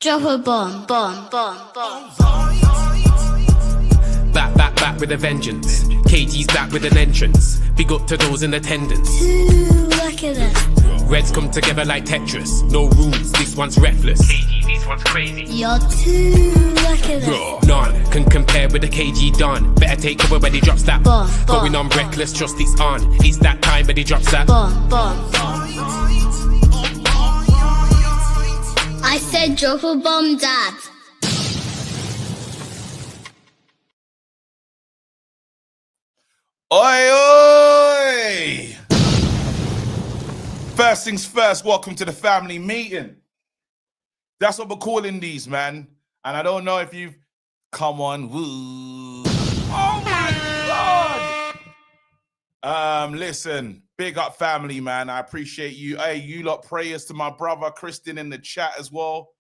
Drop a bomb, bomb, bomb, bomb. Back with a vengeance. KG's back with an entrance. Big up to those in attendance. Look at this. Reds come together like Tetris. No rules, this one's reckless. KG, this one's crazy. You're too lucky this. None can compare with the KG Don. Better take cover when he drops that. Bomb, Going bomb, on reckless, trust it's on. It's that time when he drops that. Bomb, bomb, bomb. I said drop a bomb, Dad. Oi, oi! First things first, welcome to the family meeting. That's what we're calling these, man. And I don't know if you've... Come on, woo. Oh, my God! Listen, big up family, man. I appreciate you. Hey, you lot, prayers to my brother, Kristen, in the chat as well.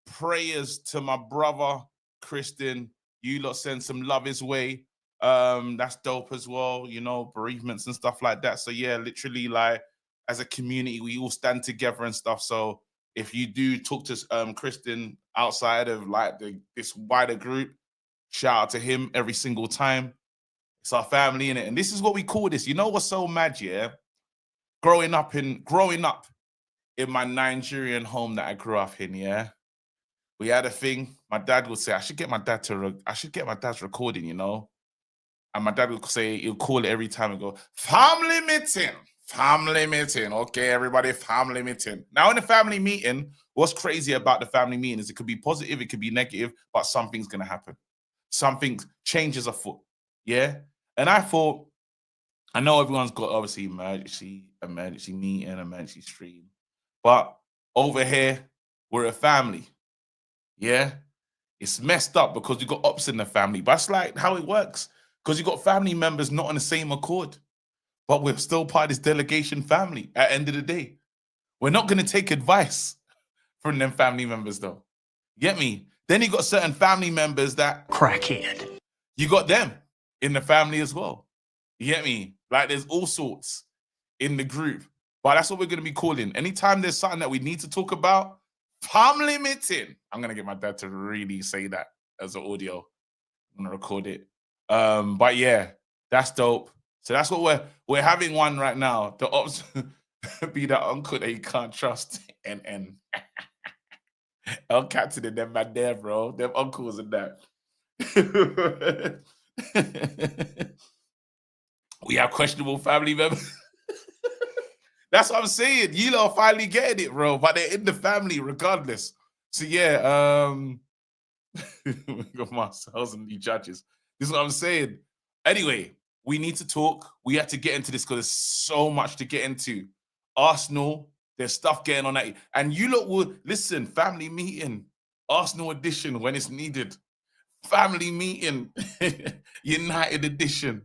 Prayers to my brother, Kristen. You lot send some love his way. That's dope as well, you know, bereavements and stuff like that. So yeah, literally, like, as a community, we all stand together and stuff. So if you do talk to Kristen outside of like this wider group, shout out to him every single time. It's our family, innit? And this is what we call this. You know what's so mad, yeah? Growing up in my Nigerian home that I grew up in, yeah, we had a thing. My dad would say, I should get my dad's recording, you know. And my dad would say, he'll call it every time and go, family meeting. Okay, everybody, family meeting. Now, in the family meeting, what's crazy about the family meeting is it could be positive, it could be negative, but something's going to happen. Something changes afoot, yeah? And I thought, I know everyone's got, obviously, emergency meeting, emergency stream. But over here, we're a family, yeah? It's messed up because we've got ops in the family, but that's like how it works. Because you've got family members not on the same accord, but we're still part of this delegation family at the end of the day. We're not going to take advice from them family members, though. Get me? Then you got certain family members that... Crackhead. You got them in the family as well. You get me? Like, there's all sorts in the group. But that's what we're going to be calling. Anytime there's something that we need to talk about, family meeting. I'm going to get my dad to really say that as an audio. I'm going to record it. But yeah, that's dope. So that's what we're having one right now. The ops be that uncle that you can't trust. And El Captain and them man there, bro. Them uncles and that. We have questionable family members. That's what I'm saying. You lot are finally getting it, bro. But they're in the family regardless. So yeah, we got Marcel's and the judges. This is what I'm saying. Anyway, we need to talk. We have to get into this because there's so much to get into. Arsenal, there's stuff getting on that. And you lot will, listen, family meeting, Arsenal edition when it's needed. Family meeting, United edition.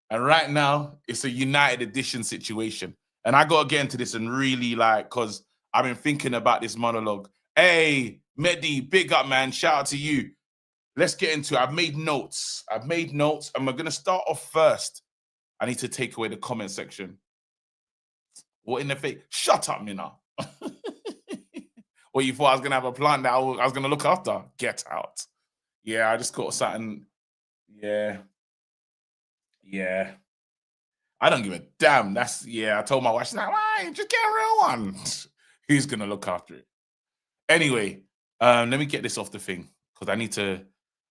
And right now, it's a United edition situation. And I got to get into this and really like, because I've been thinking about this monologue. Hey, Mehdi, big up, man. Shout out to you. Let's get into it. I've made notes, and we're going to start off first. I need to take away the comment section. What in the face? Shut up, Mina. What, you thought I was going to have a plan that I was going to look after? Get out. Yeah, I just got something. Yeah. I don't give a damn. I told my wife, she's like, why? Just get a real one. Who's going to look after it? Anyway, let me get this off the thing, because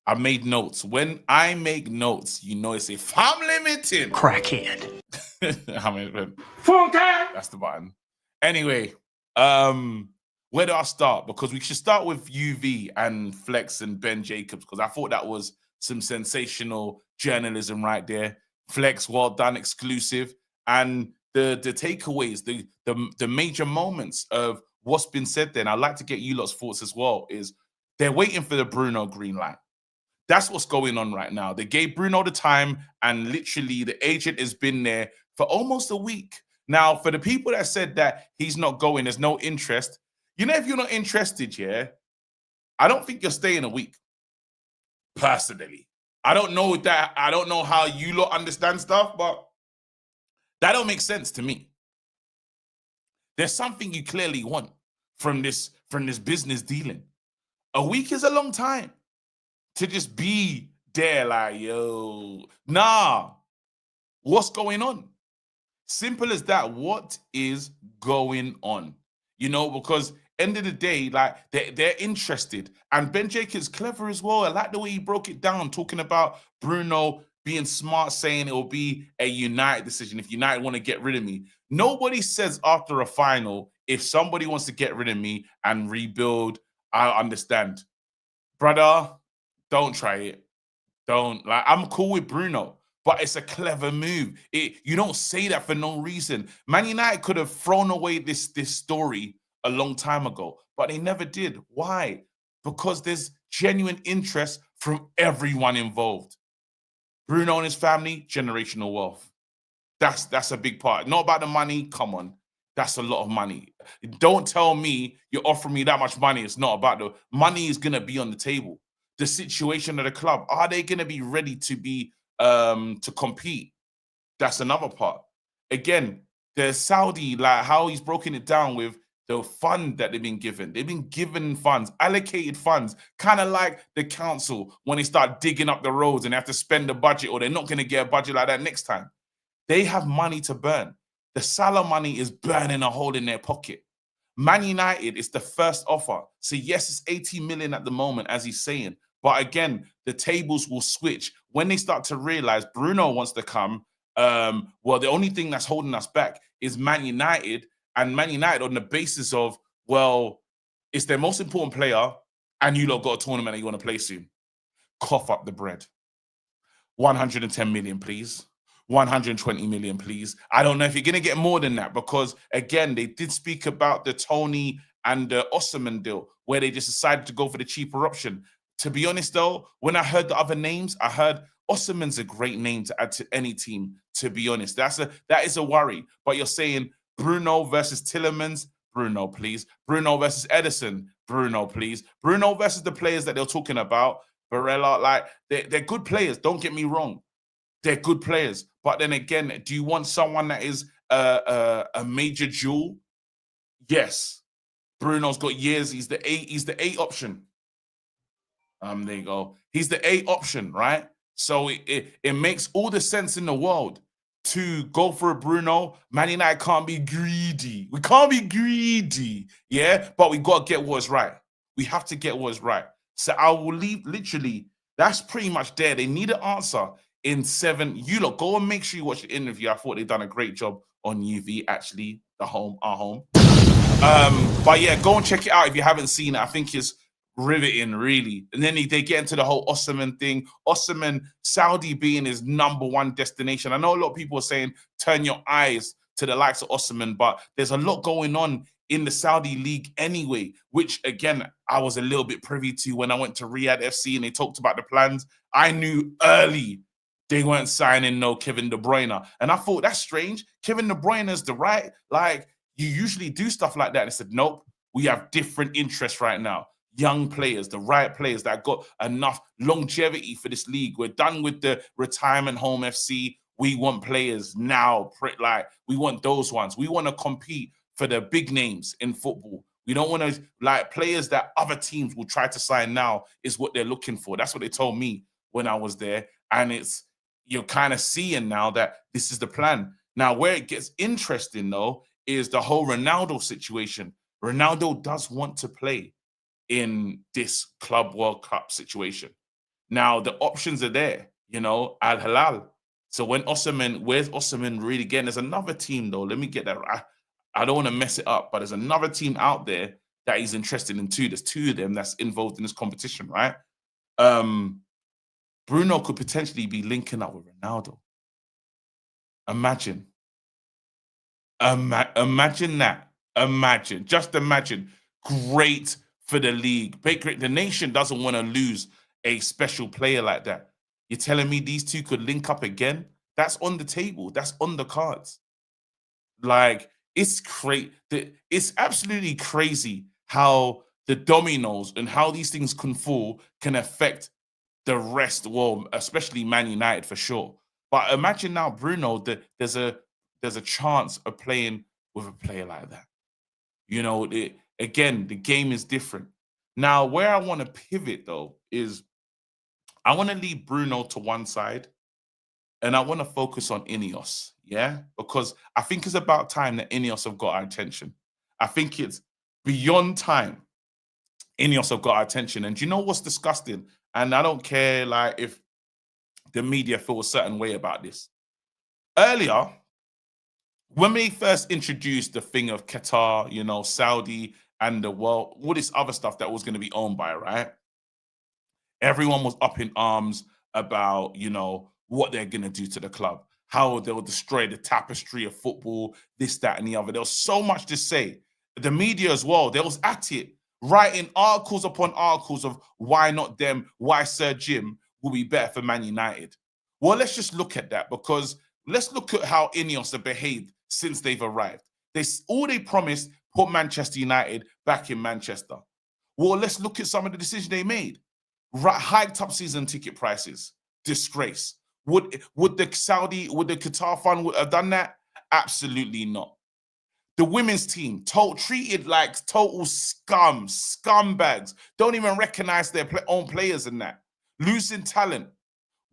I made notes. When I make notes, you know it's a family meeting. Crackhead. That's the button. Anyway, where do I start? Because we should start with UV and Flex and Ben Jacobs, because I thought that was some sensational journalism right there. Flex, well done, exclusive. And the takeaways, the major moments of what's been said there, and I'd like to get you lot's thoughts as well, is they're waiting for the Bruno green light. That's what's going on right now. They gave Bruno the time, and literally the agent has been there for almost a week. Now, for the people that said that he's not going, there's no interest. You know, if you're not interested, yeah, I don't think you're staying a week. Personally, I don't know that. I don't know how you lot understand stuff, but that don't make sense to me. There's something you clearly want from this business dealing. A week is a long time to just be there like, yo, nah, what's going on? Simple as that. What is going on? You know, because end of the day, like they're interested. And Ben Jacobs clever as well. I like the way he broke it down, talking about Bruno being smart, saying it will be a United decision if United want to get rid of me. Nobody says after a final, if somebody wants to get rid of me and rebuild, I understand. Brother, don't try it. Don't. Like, I'm cool with Bruno, but it's a clever move. You don't say that for no reason. Man United could have thrown away this story a long time ago, but they never did. Why? Because there's genuine interest from everyone involved. Bruno and his family, generational wealth. That's a big part. Not about the money. Come on. That's a lot of money. Don't tell me you're offering me that much money. It's not about the money is gonna be on the table. The situation of the club, are they gonna be ready to be to compete? That's another part. Again, the Saudi, like how he's broken it down with the fund that they've been given. They've been given funds, allocated funds, kind of like the council when they start digging up the roads and they have to spend the budget, or they're not going to get a budget like that next time. They have money to burn. The Salah money is burning a hole in their pocket. Man United is the first offer. So yes, it's 80 million at the moment, as he's saying. But again, the tables will switch when they start to realize Bruno wants to come. Well, the only thing that's holding us back is Man United, and Man United on the basis of, well, it's their most important player, and you lot got a tournament that you want to play soon. Cough up the bread. 110 million, please. 120 million, please. I don't know if you're going to get more than that, because again, they did speak about the Tony and the Osimhen deal where they just decided to go for the cheaper option. To be honest, though, when I heard the other names, I heard Osimhen's a great name to add to any team. To be honest, that is a worry. But you're saying Bruno versus Tillemans, Bruno, please. Bruno versus Edison, Bruno, please. Bruno versus the players that they're talking about, Barella, like they're good players. Don't get me wrong. They're good players. But then again, do you want someone that is a major jewel? Yes. Bruno's got years. He's the A option. There you go. He's the A option, right? So it makes all the sense in the world to go for a Bruno. Man United can't be greedy. We can't be greedy, yeah? But we got to get what's right. We have to get what's right. So I will leave, literally, that's pretty much there. They need an answer in 7. You lot, go and make sure you watch the interview. I thought they've done a great job on UV, actually, our home. But yeah, go and check it out if you haven't seen it. I think it's riveting, really. And then they get into the whole Osimhen thing. Osimhen, Saudi being his #1 destination. I know a lot of people are saying turn your eyes to the likes of Osimhen, but there's a lot going on in the Saudi league anyway, which again, I was a little bit privy to when I went to Riyadh FC and they talked about the plans. I knew early they weren't signing no Kevin De Bruyne. And I thought, that's strange. Kevin De Bruyne is the right, like, you usually do stuff like that. And I said, nope, we have different interests right now. Young players, the right players that got enough longevity for this league. We're done with the retirement home FC. We want players now, like, we want those ones. We want to compete for the big names in football. We don't want to, like, players that other teams will try to sign now is what they're looking for. That's what they told me when I was there. And you're kind of seeing now that this is the plan. Now, where it gets interesting, though, is the whole Ronaldo situation. Ronaldo does want to play in this Club World Cup situation. Now, the options are there, Al Hilal. So when where's Osimhen really getting? There's another team, though. Let me get that right. I don't want to mess it up, but there's another team out there that he's interested in too. There's 2 of them that's involved in this competition, right? Bruno could potentially be linking up with Ronaldo. Imagine that. Just imagine. Great for the league. The nation doesn't want to lose a special player like that. You're telling me these 2 could link up again? That's on the table. That's on the cards. Like, it's crazy. It's absolutely crazy how the dominoes and how these things can fall can affect the rest. Well, especially Man United for sure. But imagine now, Bruno, that there's a chance of playing with a player like that. Again, the game is different. Now, where I want to pivot though is I want to leave Bruno to one side and I want to focus on Ineos, yeah? Because I think it's about time that Ineos have got our attention. I think it's beyond time Ineos have got our attention. And do you know what's disgusting? And I don't care like if the media feel a certain way about this. Earlier, when we first introduced the thing of Qatar, you know, Saudi and the world, all this other stuff that was going to be owned by, right? Everyone was up in arms about, you know, what they're going to do to the club, how they'll destroy the tapestry of football, this, that, and the other. There was so much to say. The media as well, they was at it, writing articles upon articles of why not them, why Sir Jim will be better for Man United. Well, let's just look at that, because let's look at how Ineos have behaved since they've arrived. All they promised put Manchester United back in Manchester. Well, let's look at some of the decisions they made. Hiked up season ticket prices. Disgrace. Would the Qatar fund have done that? Absolutely not. The women's team treated like total scumbags. Don't even recognize their own players in that. Losing talent.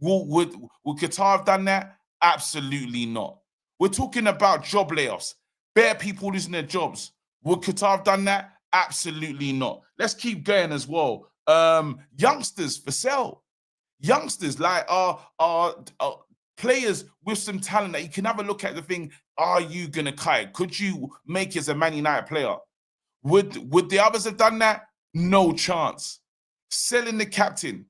Would Qatar have done that? Absolutely not. We're talking about job layoffs. Bare people losing their jobs. Would Qatar have done that? Absolutely not. Let's keep going as well. Youngsters for sale. Youngsters like are players with some talent that you can have a look at the thing. Are you gonna kite? Could you make it as a Man United player? Would the others have done that? No chance. Selling the captain.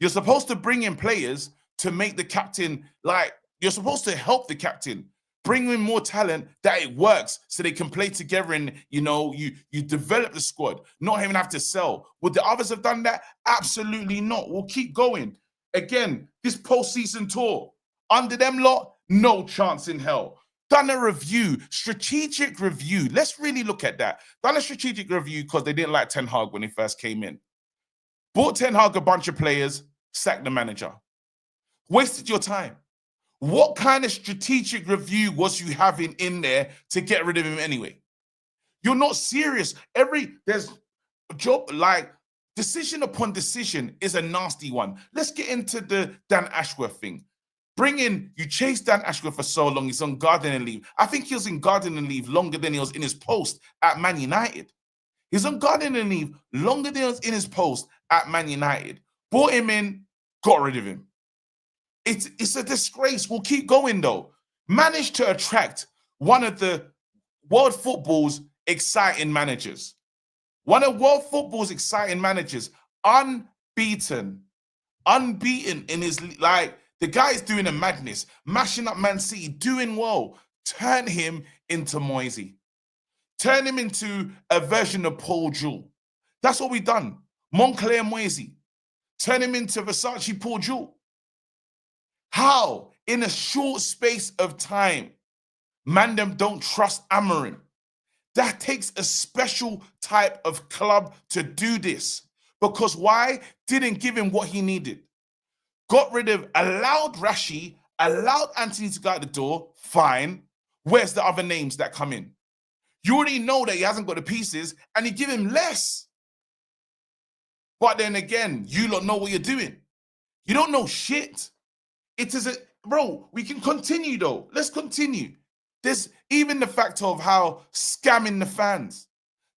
You're supposed to bring in players to make the captain, like, you're supposed to help the captain, bring in more talent that it works so they can play together and, you know, you develop the squad, not even have to sell. Would the others have done that? Absolutely not. We'll keep going. Again, this postseason tour, under them lot, no chance in hell. Done a review, strategic review. Let's really look at that. Done a strategic review because they didn't like Ten Hag when he first came in. Bought Ten Hag a bunch of players, sacked the manager. Wasted your time. What kind of strategic review was you having in there to get rid of him anyway? You're not serious. There's a job, like, decision upon decision is a nasty one. Let's get into the Dan Ashworth thing. You chased Dan Ashworth for so long, he's on gardening leave. I think he was in gardening leave longer than he was in his post at Man United. He's on gardening leave longer than he was in his post at Man United. Brought him in, got rid of him. It's a disgrace. We'll keep going though. Managed to attract one of the world football's exciting managers. One of world football's exciting managers, unbeaten in his, like, the guy's doing a madness, mashing up Man City, doing well. Turn him into Moisey. Turn him into a version of Paul Jewell. That's what we've done. Moncler Moisey. Turn him into Versace Paul Jewell. How? In a short space of time. Man, them don't trust Amorim. That takes a special type of club to do this. Because why? Didn't give him what he needed. Allowed Rashi, allowed Anthony to go out the door, fine. Where's the other names that come in? You already know that he hasn't got the pieces and you give him less. But then again, you don't know what you're doing. You don't know shit. Bro, we can continue though. Let's continue. There's even the fact of how scamming the fans.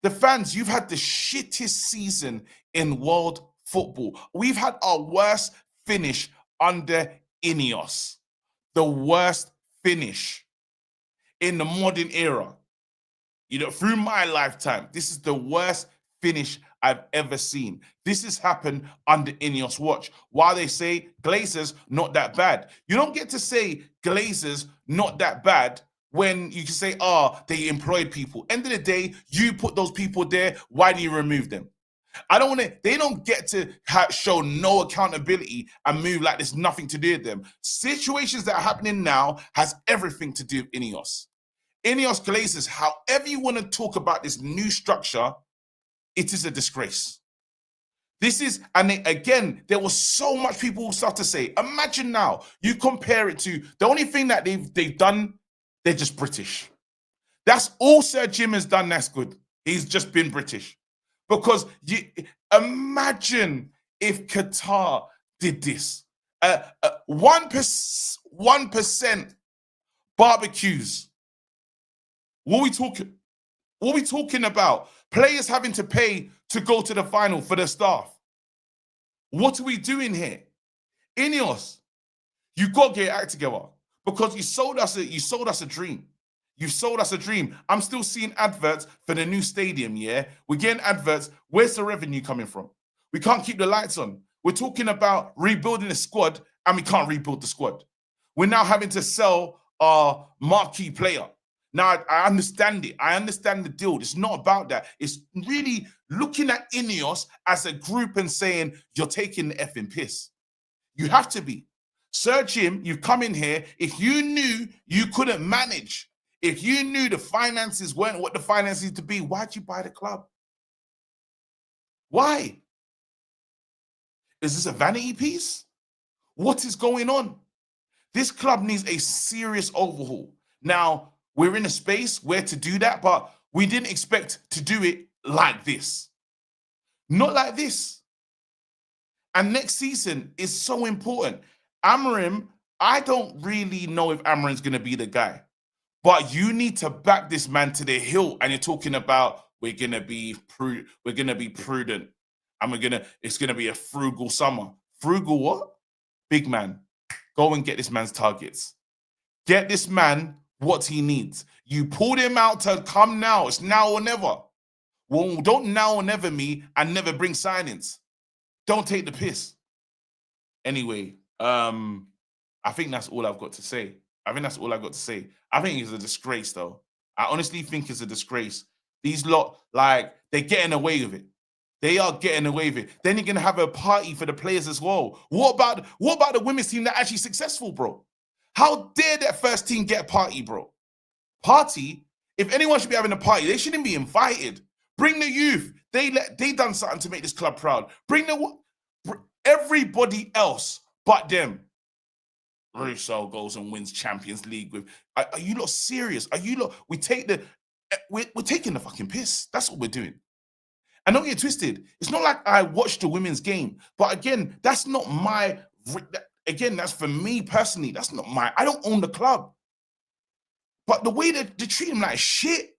The fans, you've had the shittest season in world football. We've had our worst finish under Ineos. The worst finish in the modern era. You know, through my lifetime, this is the worst finish I've ever seen. This has happened under Ineos' watch. While they say Glazers, not that bad. You don't get to say Glazers, not that bad, when you can say, they employed people. End of the day, you put those people there. Why do you remove them? They don't get to show no accountability and move like there's nothing to do with them. Situations that are happening now has everything to do with Ineos. Ineos Glazers, however you want to talk about this new structure, it is a disgrace. Again, there was so much people who start to say, imagine now, you compare it to, the only thing that they've done, they're just British. That's all Sir Jim has done that's good. He's just been British. Because you imagine if Qatar did this. 1% barbecues. What are we talking? What are we talking about? Players having to pay to go to the final for their staff. What are we doing here? Ineos, you got to get your act together because you sold us a dream. You've sold us a dream. I'm still seeing adverts for the new stadium, yeah? We're getting adverts. Where's the revenue coming from? We can't keep the lights on. We're talking about rebuilding the squad, and we can't rebuild the squad. We're now having to sell our marquee player. Now, I understand it. I understand the deal. It's not about that. It's really looking at Ineos as a group and saying, you're taking the effing piss. You have to be. Sir Jim, you've come in here. If you knew you couldn't manage, if you knew the finances weren't what the finances to be, why'd you buy the club? Why? Is this a vanity piece? What is going on? This club needs a serious overhaul. Now, we're in a space where to do that, but we didn't expect to do it like this. Not like this. And next season is so important. Amorim, I don't really know if Amorim's going to be the guy, but you need to back this man to the hill. And you're talking about we're going to be prudent, and it's going to be a frugal summer. Frugal what? Big man, go and get this man's targets. Get this man what he needs. You pulled him out to come now. It's now or never. Well, don't now or never me and never bring signings. Don't take the piss. Anyway, I think that's all I've got to say. I think it's a disgrace, though. I honestly think it's a disgrace. These lot, like, they're getting away with it. They are getting away with it. Then you're gonna have a party for the players as well. What about the women's team that are actually successful, bro? How dare that first team get a party, bro? Party? If anyone should be having a party, they shouldn't be invited. Bring the youth. They done something to make this club proud. Bring everybody else but them. Russo goes and wins Champions League with. Are you lot serious? Are you lot? We're taking the fucking piss. That's what we're doing. And don't get twisted. It's not like I watched the women's game, but again, that's not my. Again, that's for me personally. That's not my. I don't own the club. But the way that they treat him like shit,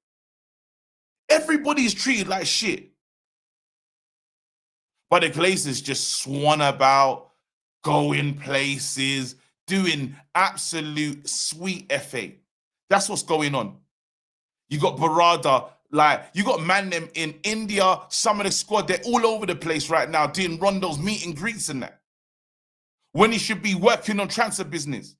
everybody's treated like shit. But the Glazers just swan about, going places, doing absolute sweet FA. That's what's going on. You got Barada, like, you got man them in India, some of the squad, they're all over the place right now doing rondos, meet and greets and that. When he should be working on transfer business.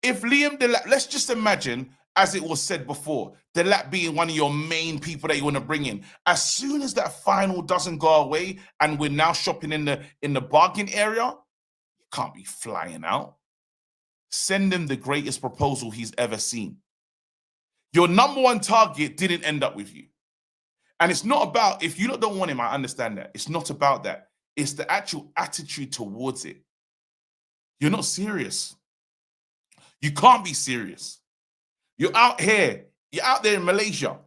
If Liam Delap, let's just imagine, as it was said before, Delap being one of your main people that you want to bring in. As soon as that final doesn't go away and we're now shopping in the bargain area, you can't be flying out. Send him the greatest proposal he's ever seen. Your number one target didn't end up with you. And it's not about, if you don't want him, I understand that. It's not about that. It's the actual attitude towards it. You're not serious. You can't be serious. You're out here. You're out there in Malaysia.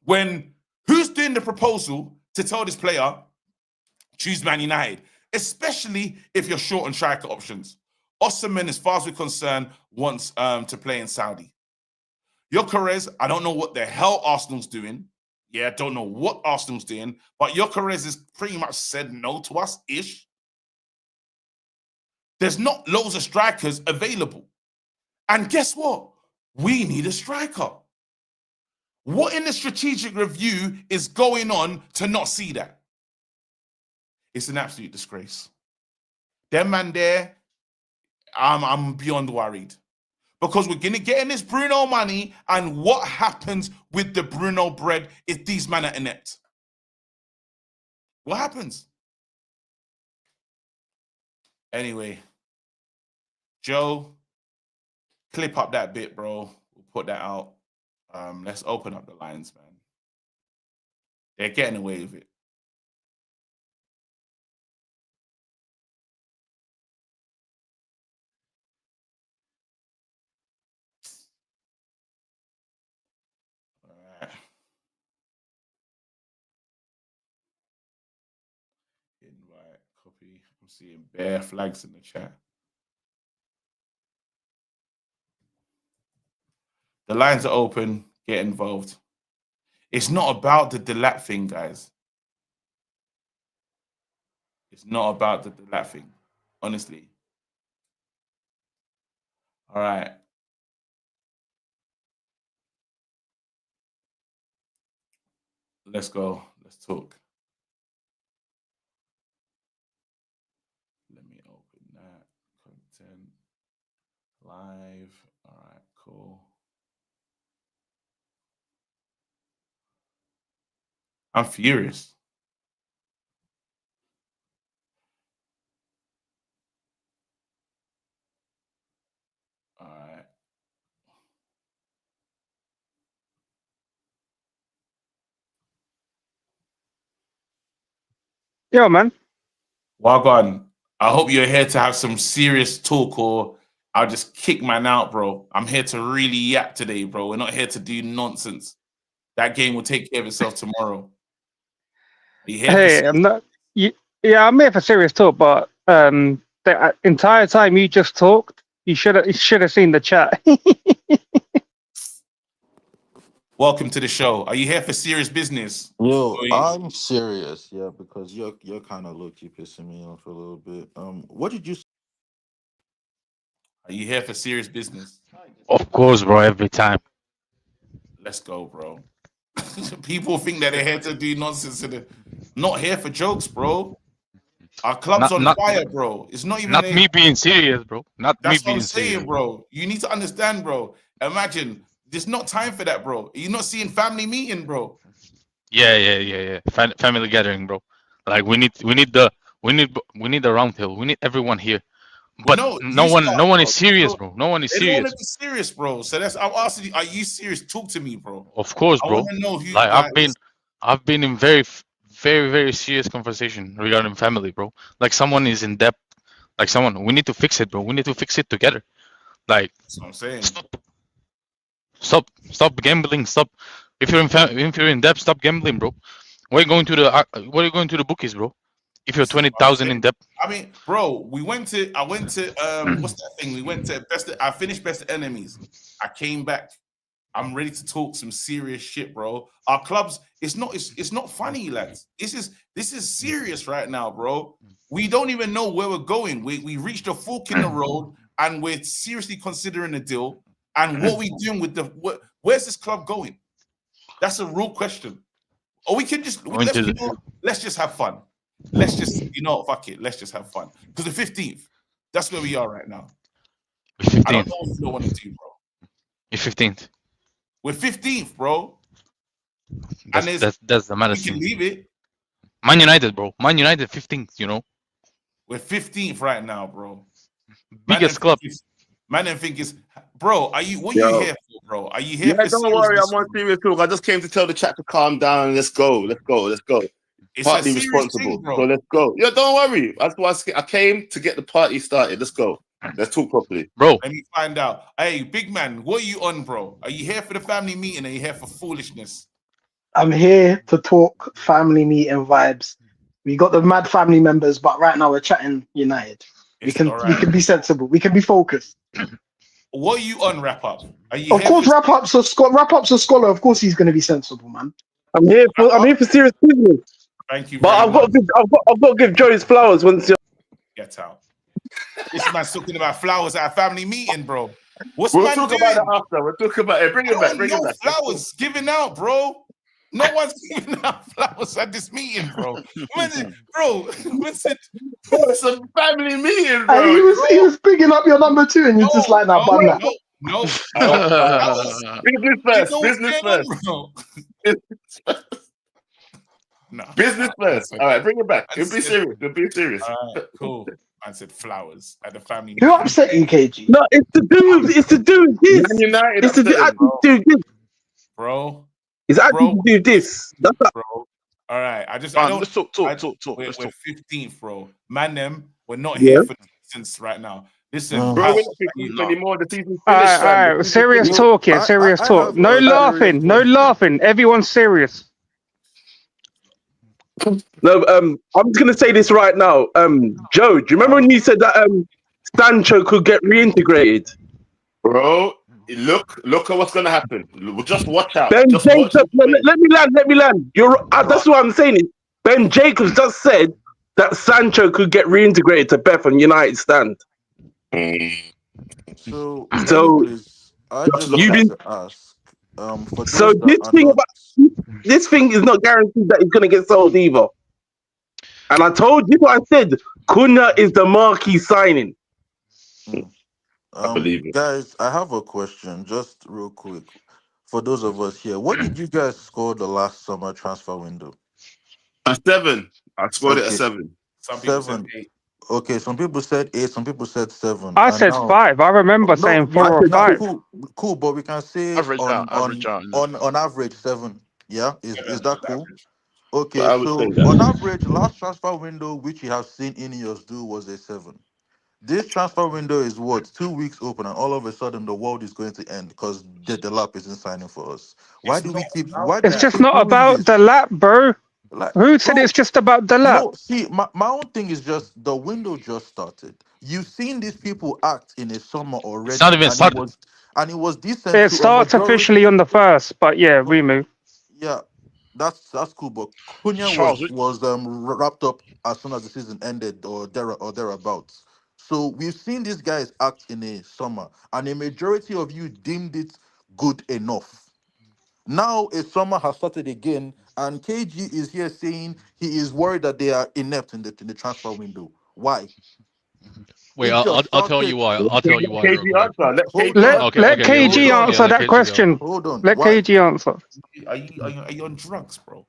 When who's doing the proposal to tell this player, choose Man United, especially if you're short on striker options? Osman, as far as we're concerned, wants to play in Saudi. Gyökeres, I don't know what the hell Arsenal's doing. Yeah, I don't know what Arsenal's doing, but Gyökeres has pretty much said no to us-ish. There's not loads of strikers available. And guess what? We need a striker. What in the strategic review is going on to not see that? It's an absolute disgrace. Them man there, I'm beyond worried. Because we're going to get in this Bruno money, and what happens with the Bruno bread if these men are inept? What happens? Anyway, Joe, clip up that bit, bro. We'll put that out. Let's open up the lines, man. They're getting away with it. All right. Copy. I'm seeing bare flags in the chat. The lines are open. Get involved. It's not about the Delat thing, guys. It's not about the Delat thing, honestly. All right. Let's go. Let's talk. Let me open that. Content. Live. All right, cool. I'm furious. All right. Yeah, man. Wagwan, I hope you're here to have some serious talk, or I'll just kick man out, bro. I'm here to really yap today, bro. We're not here to do nonsense. That game will take care of itself tomorrow. Are you here Hey, I'm not. Yeah, I'm here for serious talk, but the entire time you just talked, you should have seen the chat. Welcome to the show. Are you here for serious business? Yo, I'm serious, yeah, because you're kind of low-key pissing me off a little bit. What did you? Are you here for serious business? Of course, bro. Every time. Let's go, bro. People think that they're here to do nonsense. Not here for jokes, bro. Our club's on fire, bro. It's not even. Not me being serious, bro. Not me That's what being I'm saying, serious, bro. You need to understand, bro. Imagine there's not time for that, bro. You're not seeing family meeting, bro. Yeah. Family gathering, bro. Like we need the round table. We need everyone here. But no one is serious, bro. No one is They don't want serious. to be serious, bro. So I'm asking you, are you serious? Talk to me, bro. Of course, I bro. want to know who. Like I've been in very serious conversation regarding family, bro. Like someone is in depth. Like we need to fix it, bro. We need to fix it together. Like that's what I'm saying. Stop gambling. Stop. If you're in debt, stop gambling, bro. Why are you going to the bookies, bro? If you're 20,000 in debt. I mean, bro, I went to what's that thing? We went to I finished Best Enemies. I came back. I'm ready to talk some serious shit, bro. Our clubs, it's not funny, lads. This is serious right now, bro. We don't even know where we're going. We reached a fork in the road and we're seriously considering a deal. And what we doing with where's this club going? That's a real question. Or we can just let's just have fun. Let's just fuck it. Let's just have fun. Because the 15th, that's where we are right now. 15th. I don't know what you want to do, bro. You're 15th. We're 15th, bro. That's the matter. We can leave it. Man United, bro. Man United 15th, you know. We're 15th right now, bro. Biggest club. Man, and think is, bro. What are you here for, bro? Are you here for? Don't worry, I'm on serious talk. I just came to tell the chat to calm down and let's go. It's partly responsible, thing, so let's go. Yeah, don't worry. That's why I came to get the party started. Let's go. Let's talk properly, bro. Let me find out. Hey, big man, what are you on, bro? Are you here for the family meeting? Or are you here for foolishness? I'm here to talk family meeting vibes. We got the mad family members, but right now we're chatting United. We can be sensible. We can be focused. What are you on, wrap up? Are you? Of course, wrap up's a scholar. Of course, he's going to be sensible, man. I'm here for serious business. Thank you. But I've got to give Joe his flowers once you get out. This man's talking about flowers at a family meeting, bro. We'll talk about it after. We'll talk about it. Bring it back. Flowers giving out, bro. No one's giving out flowers at this meeting, bro. It's a family meeting, bro. He was picking up your number 2, and you're just like that. No. Business first. No. Business first. All right, bring it back. It'll be serious. All right, cool. I said flowers at the family. Who upset you, KG? No, it's to do this. Man United. It's to do this, bro. It's actually to do this. That's bro. All right, I don't. Let's talk. We're 15th, bro. Man, we're not here for nonsense right now. Listen, bro, we're not 15th anymore. The season's finished. All right. Serious talk here. Serious talk. No laughing. Everyone's serious. No, I'm just gonna say this right now. Joe, do you remember when you said that Sancho could get reintegrated? Bro, look at what's gonna happen. Just watch out. Ben Just watch Jacobs, this space. let me land. That's what I'm saying. Is Ben Jacobs just said that Sancho could get reintegrated to Beth on United stand. So, So anyways, I just you wanted didn't. to ask, for So those that are not, this thing is not guaranteed that it's gonna get sold either. And I told you what I said. Cunha is the marquee signing. I believe it. guys, I have a question, just real quick, for those of us here. What did you guys score the last summer transfer window? A 7. I scored it a Okay. 7. Some people said 7. 8. Okay, some people said 8, some people said 7. I and said now, 5. I remember saying 4 or 5. cool, but we can say Average out. on average 7. Yeah, is that cool? Okay, I would say so that. on average, last transfer window which you have seen Ineos do was a 7. This transfer window is what, 2 weeks open, and all of a sudden the world is going to end because the lap isn't signing for us. Why It's do we not keep about It's that. just not doing about this? the lap, bro. Like, Who said bro, it's just about the lap? no, see, my own thing is just the window just started. You've seen these people act in a summer It's not already, even started. and it was decent It to a starts officially majority. on the 1st, but yeah, No, remove. yeah, that's cool. But Cunha Charles, was wrapped up as soon as the season ended or thereabouts. So we've seen these guys act in a summer, and a majority of you deemed it good enough. Now a summer has started again, and KG is here saying he is worried that they are inept in the transfer window. Why? Wait, It just I'll tell you started. why. I'll tell you why KG real quick. answer. Let Hold KG on. answer. Let Okay, yeah, KG Hold on. yeah, answer let that KG go. question. Hold on. Let Why? KG answer. Are you on drugs, bro?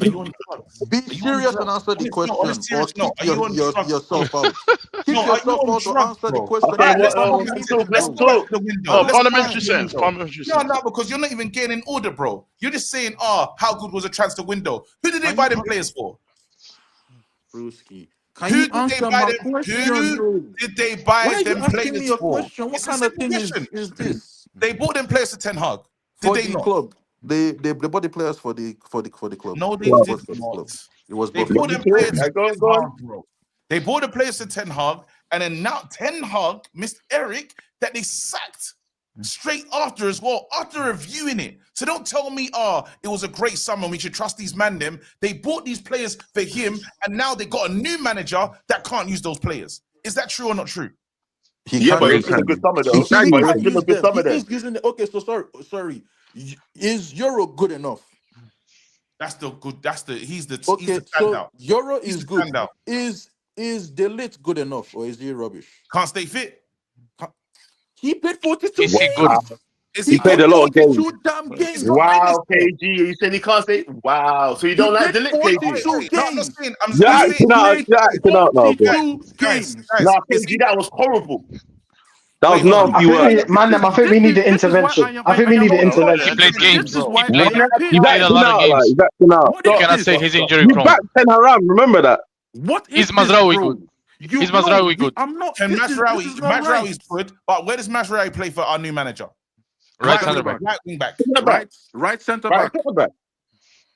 Are you on drugs? Be Are you on serious and drugs? answer the No, on a question, or serious note, kick are you on drugs, bro? yourself out. Kick No, are you yourself on out or drugs, answer the bro? question. Okay, All right, It's let's what? go back fine. to We the need to Let's let's know. go back talk. to the window. no, Let's go back to parliamentary the sense. window. Parliamentary No, sense. no, because you're not even getting in order, bro. You're just saying, how good was a transfer window? Who did they Can buy you, them players for? Brewski? Can Who you did they answer buy my them? question, Who bro? did they Why buy are you them asking me players a for? question? What It's a kind of simple thing question. is this? They bought them players to Ten Hag. Did For they the not? club, they bought the players for the club. No, It they was did bought for the not. club. It was They bought for bought the them club. players to Go Ten on. Hag, bro. They bought the players to Ten Hag, and then now Ten Hag missed Eric that they sacked straight after as well, after reviewing it. So don't tell me, it was a great summer, we should trust these man them. They bought these players for him, and now they got a new manager that can't use those players. Is that true or not true? He Yeah, can but Where it's use been a them. good summer he though. He can But use it's can been a use good them. summer He then. is using it. Okay, so sorry. Is Euro good enough? That's the good. He's the Okay, so standout. Euro He's is the good. standout. Is Delete good enough, or is he rubbish? Can't stay fit. He played 42 Is he good? games. Is He he He played good? played a lot of games. 42 damn It's games. not fitness, Wow, bro. KG. You said he can't say. Wow. So you He don't like played the lit, KG? 42 No, I'm not games. saying. I'm You're saying. He acting out. played You're acting out now, bro. 42 Guys, games. guys, Nah, is KG, he? that was horrible. That was Wait, hold on. I nasty think work. I think we need an This is why intervention. I think I we need am an No, pissed. He intervention. played This games. is Bro, why He I played. am He He's pissed. played a acting lot of out. Like games. he's acting out. What You is So cannot say this? he's injury You prone. back Ten Haram. Remember that. What Is is this, Mazraoui good? bro? You Is no, Mazraoui good? I'm not. can This is not right. Mazraoui's good, but where does Mazraoui play for our new manager? Right Center center back. back, Right wing back. Centre back. right center Right, back. centre back.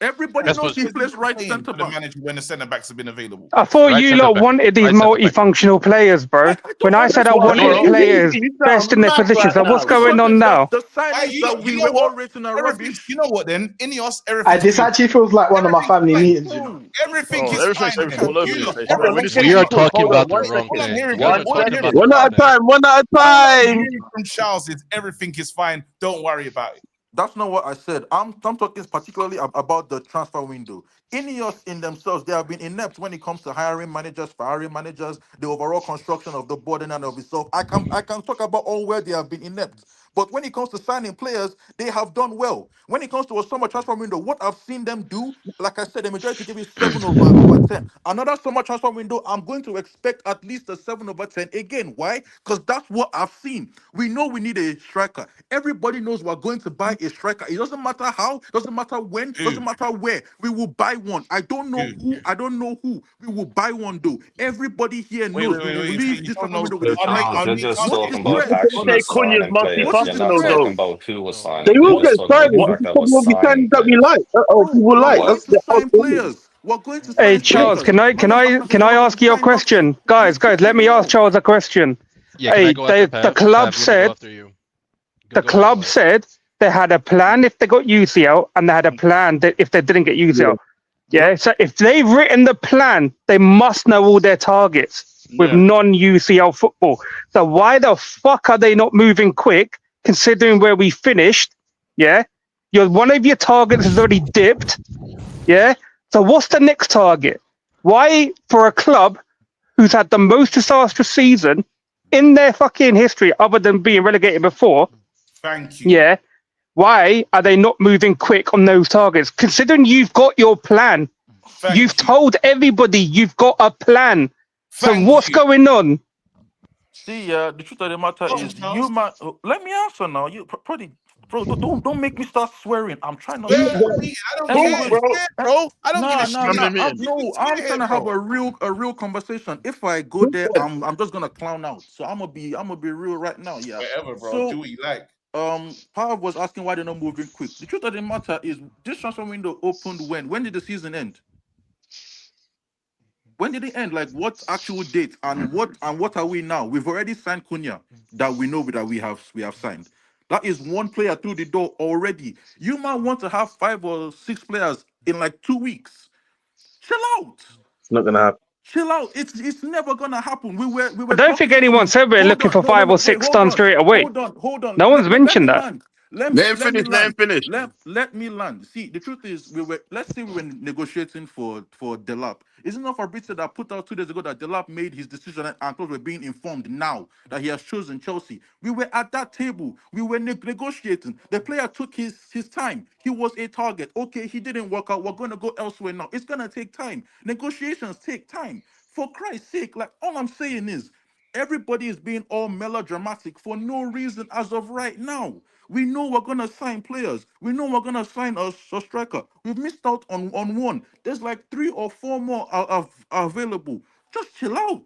Everybody Best knows he position. Where's he plays been right playing center for the back. manager when the centre backs have been available? I thought Right you center lot back. wanted these Right center back. multifunctional players, bro. I When don't I said I Wow, wanted Euro. KG, players you best sound in their mad positions, right so what's now. going because on now? the signings You that we know were all what? rating are Everything. rubbish. You know what? Then Ineos, everything's this good. actually feels like one of my Everything's family fine. meetings, you know. Bro, Everything Oh, is everything's fine. everything Then all over the Ineos, place, bro. Okay, We let need to We speak. are KG talk. talking Hold on, about the one wrong all I'm second. thing. hearing, You guys One are all I'm talking hearing about second. the One wrong at a thing. time. One at a all I'm time. hearing from Charles is everything is fine. Don't worry about it. that's not what I said. I'm talking particularly about the transfer window. Ineos in themselves, they have been inept when it comes to hiring managers, firing managers, the overall construction of the board in and of itself. I can talk about all where they have been inept. But when it comes to signing players, they have done well. When it comes to a summer transfer window, what I've seen them do, like I said, the majority give it 7/10. Another summer transfer window, I'm going to expect at least a 7/10 again. Why? Because that's what I've seen. We know we need a striker. Everybody knows we're going to buy a striker. It doesn't matter how, doesn't matter when, Who? doesn't matter where. We will buy one. I don't know Who? who. I don't know who. We will buy one though. Everybody here knows we will Wait. So leave you this don't transfer know window with who? a Look, I'll striker. you're be just What asking. is talking the about rest? actually Okay, Cunha's signing multifunctional What players. is You're the not rest? talking about who was They signing. will You're get just talking about signed. the We fact just that talking we're about the signing signings that we players. like. Oh, Bro, people we're like. What? going That's to the sign players. We're going to Hey sign Charles, strikers. can I ask you a question, guys? Let me ask Charles a question. Yeah, can I go after Pav? The club Pav, let me go said after you. the Go ahead, club said they had a plan if they got UCL, and they had a plan that if they didn't get UCL. Yeah. So if they've written the plan, they must know all their targets with non-UCL football. So why the fuck are they not moving quick, considering where we finished? Yeah. One of your targets has already dipped. Yeah. So what's the next target? Why, for a club who's had the most disastrous season in their fucking history, other than being relegated before? Thank you. Yeah. Why are they not moving quick on those targets? Considering you've got your plan, you've told everybody you've got a plan. So what's going on? See, the truth of the matter is, you might. Let me answer now. You probably, bro. Don't make me start swearing. I'm trying to. I don't care, bro. I don't give a shit. I'm trying to have a real conversation. If I go there, I'm just gonna clown out. So I'm gonna be real right now. Yeah. Whatever, bro. So, do what you like. Pav was asking why they're not moving quick. The truth of the matter is, this transfer window opened when? When did the season end? When did it end? Like, what actual date and what are we now? We've already signed Cunha that we know that we have signed. That is one player through the door already. You might want to have 5 or 6 players in like 2 weeks. Chill out. It's not gonna happen. Chill out. It's never gonna happen. We were. I don't think anyone said we're looking for 5 or 6 done straight away. Hold on. No one's mentioned that. Let me finish. Let me land. See, the truth is, let's say we were negotiating for Delap. Isn't it Fabrizio that put out 2 days ago that Delap made his decision and we're being informed now that he has chosen Chelsea? We were at that table. We were negotiating. The player took his time. He was a target. Okay, he didn't work out. We're gonna go elsewhere now. It's gonna take time. Negotiations take time. For Christ's sake, like, all I'm saying is, everybody is being all melodramatic for no reason as of right now. We know we're gonna sign players. We know we're gonna sign a striker. We've missed out on one. There's like 3 or 4 more are available. Just chill out.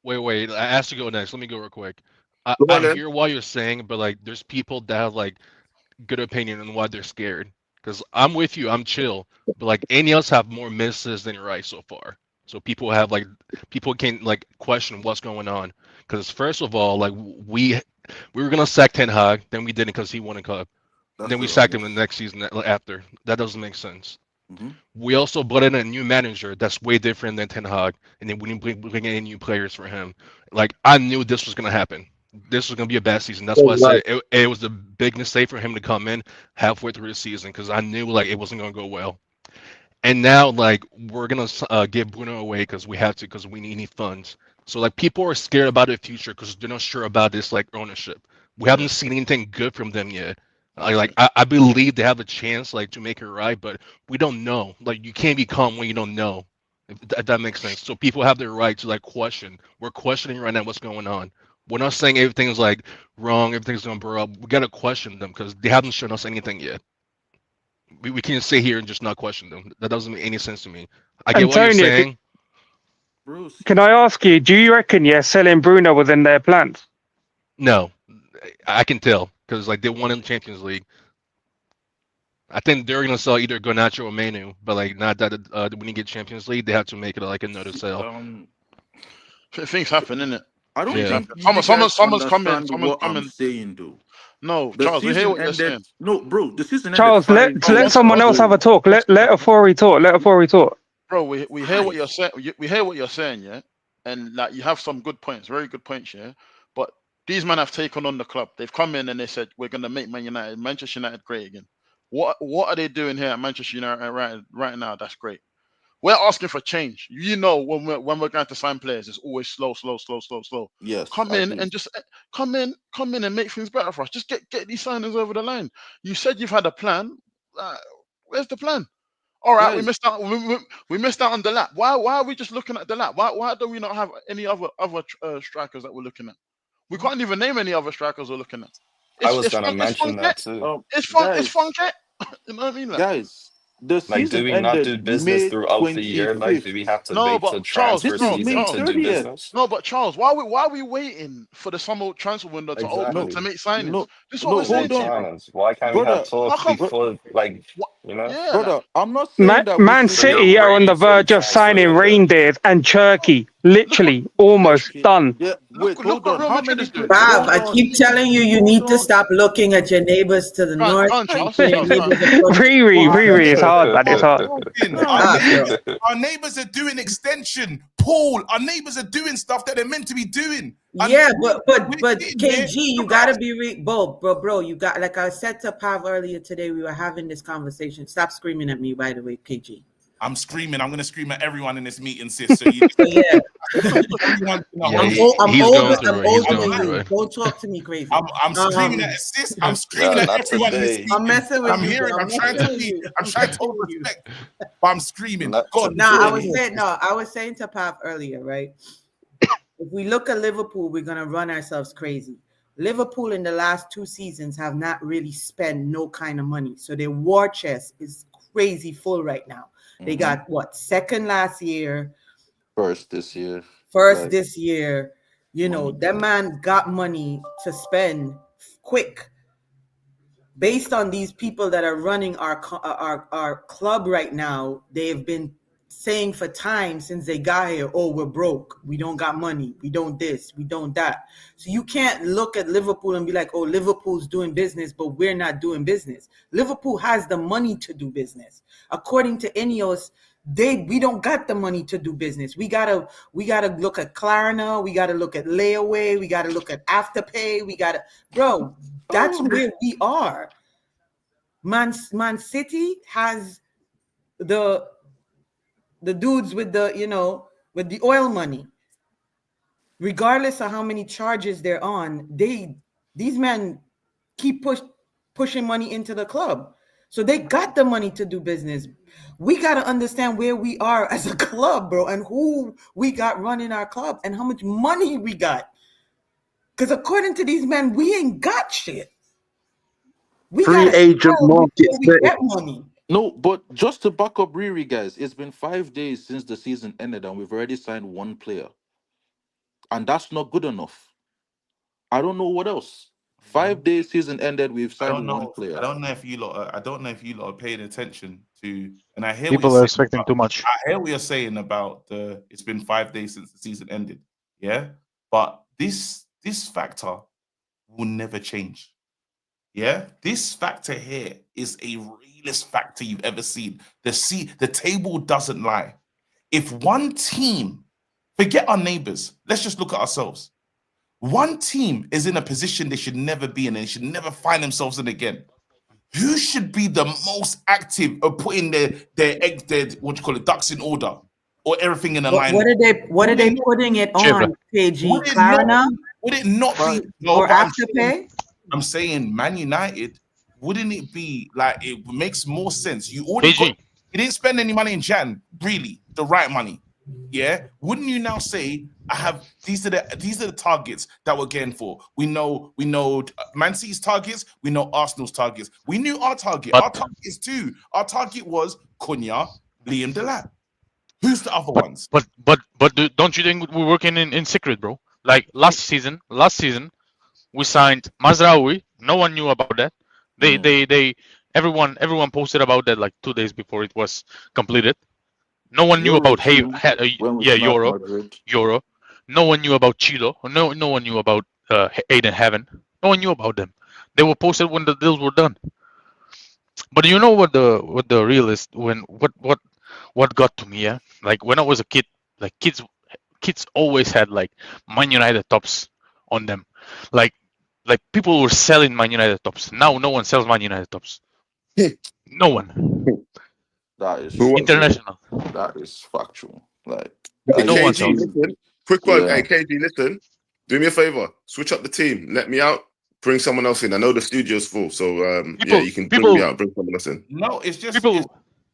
Wait. I asked to go next. Let me go real quick. Go I on then. hear what you're saying, but like, there's people that have like good opinion on why they're scared. Because I'm with you, I'm chill. But like, any else have more misses than right so far. So people can like question what's going on. Because first of all, like we were gonna sack Ten Hag, then we didn't because he won a cup. Then we sacked him the next season after. That doesn't make sense. We also brought in a new manager that's way different than Ten Hag, and then we didn't bring any new players for him. Like, I knew this was gonna happen. This was gonna be a bad season. That's why I said it was a big mistake for him to come in halfway through the season, because I knew like it wasn't gonna go well. And now like we're gonna give Bruno away because we have to, because we need funds. So like people are scared about the future because they're not sure about this like ownership. We haven't seen anything good from them yet. I believe they have a chance like to make it right, but we don't know. Like, you can't be calm when you don't know. If that makes sense. So people have their right to like question. We're questioning right now what's going on. We're not saying everything's like wrong, everything's gonna burn up. We gotta question them because they haven't shown us anything yet. We can't sit here and just not question them. That doesn't make any sense to me. I get what you're saying. Can I ask you, do you reckon selling Bruno was in their plans? No, I can tell because like they won in the Champions League. I think they're gonna sell either Garnacho or Manu, but like not that when you get Champions League, they have to make it like another sale. Things happen, innit? I don't think someone's coming. Someone's coming. I'm saying though. No, Charles, we hear what you're saying. No, bro, the season Charles, ended. let someone else have a talk. Let Afori talk. Let Afori talk. Bro, we hear what you're saying. We hear what you're saying, yeah. And like, you have some good points, very good points, yeah. But these men have taken on the club. They've come in and they said we're gonna make Manchester United great again. What are they doing here at Manchester United right now? That's great. We're asking for change. You know, when we're going to sign players, it's always slow. Yes. Come in and just come in and make things better for us. Just get these signings over the line. You said you've had a plan. Where's the plan? All right, we missed out. We missed out on the lap. Why are we just looking at the lap? Why do we not have any other strikers that we're looking at? We can't even name any other strikers we're looking at. I was gonna mention that too. It's fun. You know what I mean? Guys, The Like, season do we not ended do business May throughout the year? Like, 25th. do we have to No, wait but till Charles, transfer This is Charles, May season to Charles. do 30th. business? No, but Charles, why are we waiting for the summer transfer window to open No, to Exactly. make signings? no, This is what no. we're saying Hold to Make you, on, bro. signings. Why can't we have brother. How talks come? before, like, What? you know? Yeah, like Brother, I'm not saying that we Man should. So you're City are on the ready for the verge of transfer signing window. reindeers and Turkey. look what Literally, almost Okay, done. yeah. Wait, look hold what on. Real How Madrid many? is doing. Bob, Hold I on, keep telling you, you hold need to on. stop looking at your neighbors to the north Go on, and Charles. to your Charles, go on. neighbors across the Riri is Listen, hard, man. It's hard. Stop, yo. Our neighbors are doing extension. Paul, our neighbors are doing stuff that they're meant to be doing. And Yeah, we're but sitting here, KG, you look at gotta us. be bro. You got, like I said to Pav earlier today, we were having this conversation. Stop screaming at me, by the way, KG. I'm screaming. I'm gonna scream at everyone in this meeting, sis. So you So yeah, everyone's gonna Yeah, hold he, it. I'm he's older. going I'm through it. He's older going than through you. it. Don't talk to me crazy. I'm screaming at sis. I'm screaming Nah, at not everyone in this today. meeting. I'm messing with I'm you. hearing. Bro. I'm trying to messing with be. you. I'm trying to hold messing with you. respect, but I'm screaming. Not God, Nah, today. I was saying to Pav earlier, right? If we look at Liverpool, we're gonna run ourselves crazy. Liverpool in the last 2 seasons have not really spent no kind of money, so their war chest is crazy full right now. They got what, second last year, First this year. first Like, this year. You know, that man got money to spend quick. Based on these people that are running our club right now, they've been saying for time since they got here, oh, we're broke, we don't got money, we don't this, we don't that. So you can't look at Liverpool and be like, oh, Liverpool's doing business, but we're not doing business. Liverpool has the money to do business. According to Ineos, we don't got the money to do business. We gotta look at Klarna, we gotta look at layaway, we gotta look at afterpay, bro, that's where we are. Man City has the dudes with with the oil money. Regardless of how many charges they're on, these men keep pushing money into the club. So they got the money to do business. We got to understand where we are as a club, bro, and who we got running our club and how much money we got. Because according to these men, we ain't got shit. We Free got agent market we set. get money. no, but just to back up Riri, guys, it's been 5 days since the season ended, and we've already signed one player, and that's not good enough. I don't know what else. 5 days season ended, we've I signed don't one know. player. I don't know if you lot. I don't know if you lot are paying attention to. And I hear People what are you're saying. expecting too much. I hear what you're saying about the. It's been 5 days since the season ended. Yeah, but this factor will never change. Yeah, this factor here is a realest factor you've ever seen. The table doesn't lie. If one team, forget our neighbors, let's just look at ourselves. One team is in a position they should never be in and they should never find themselves in again. Who should be the most active of putting their ducks in order or everything in alignment? What are they putting it on, KG? Would it not be or Afterpay? I'm saying Man United, wouldn't it be like it makes more sense? You already got, you didn't spend any money in Jan, really, the right money. Yeah, wouldn't you now say I have these are the targets that we're getting for? We know Man City's targets, we know Arsenal's targets. We knew our target. Our target is two. Our target was Cunha, Liam Delap. Who's the other ones? But don't you think we're working in secret, bro? Like last season, we signed Mazraoui. No one knew about that. Everyone posted about that like 2 days before it was completed. No one knew about Euro. No one knew about Chilo. No one knew about Aiden Heaven. No one knew about them. They were posted when the deals were done. But you know what the real is what got to me, yeah? Like when I was a kid, like kids always had like Man United tops on them. Like people were selling Man United tops. Now no one sells Man United tops. No one. That is international. That is factual. Like Hey, no one KG, sells. listen. Quick one. Yeah. Hey, KG, listen. Do me a favor. Switch up the team. Let me out. Bring someone else in. I know the studio's full, so yeah, you can bring me out. Bring someone else in. No, it's just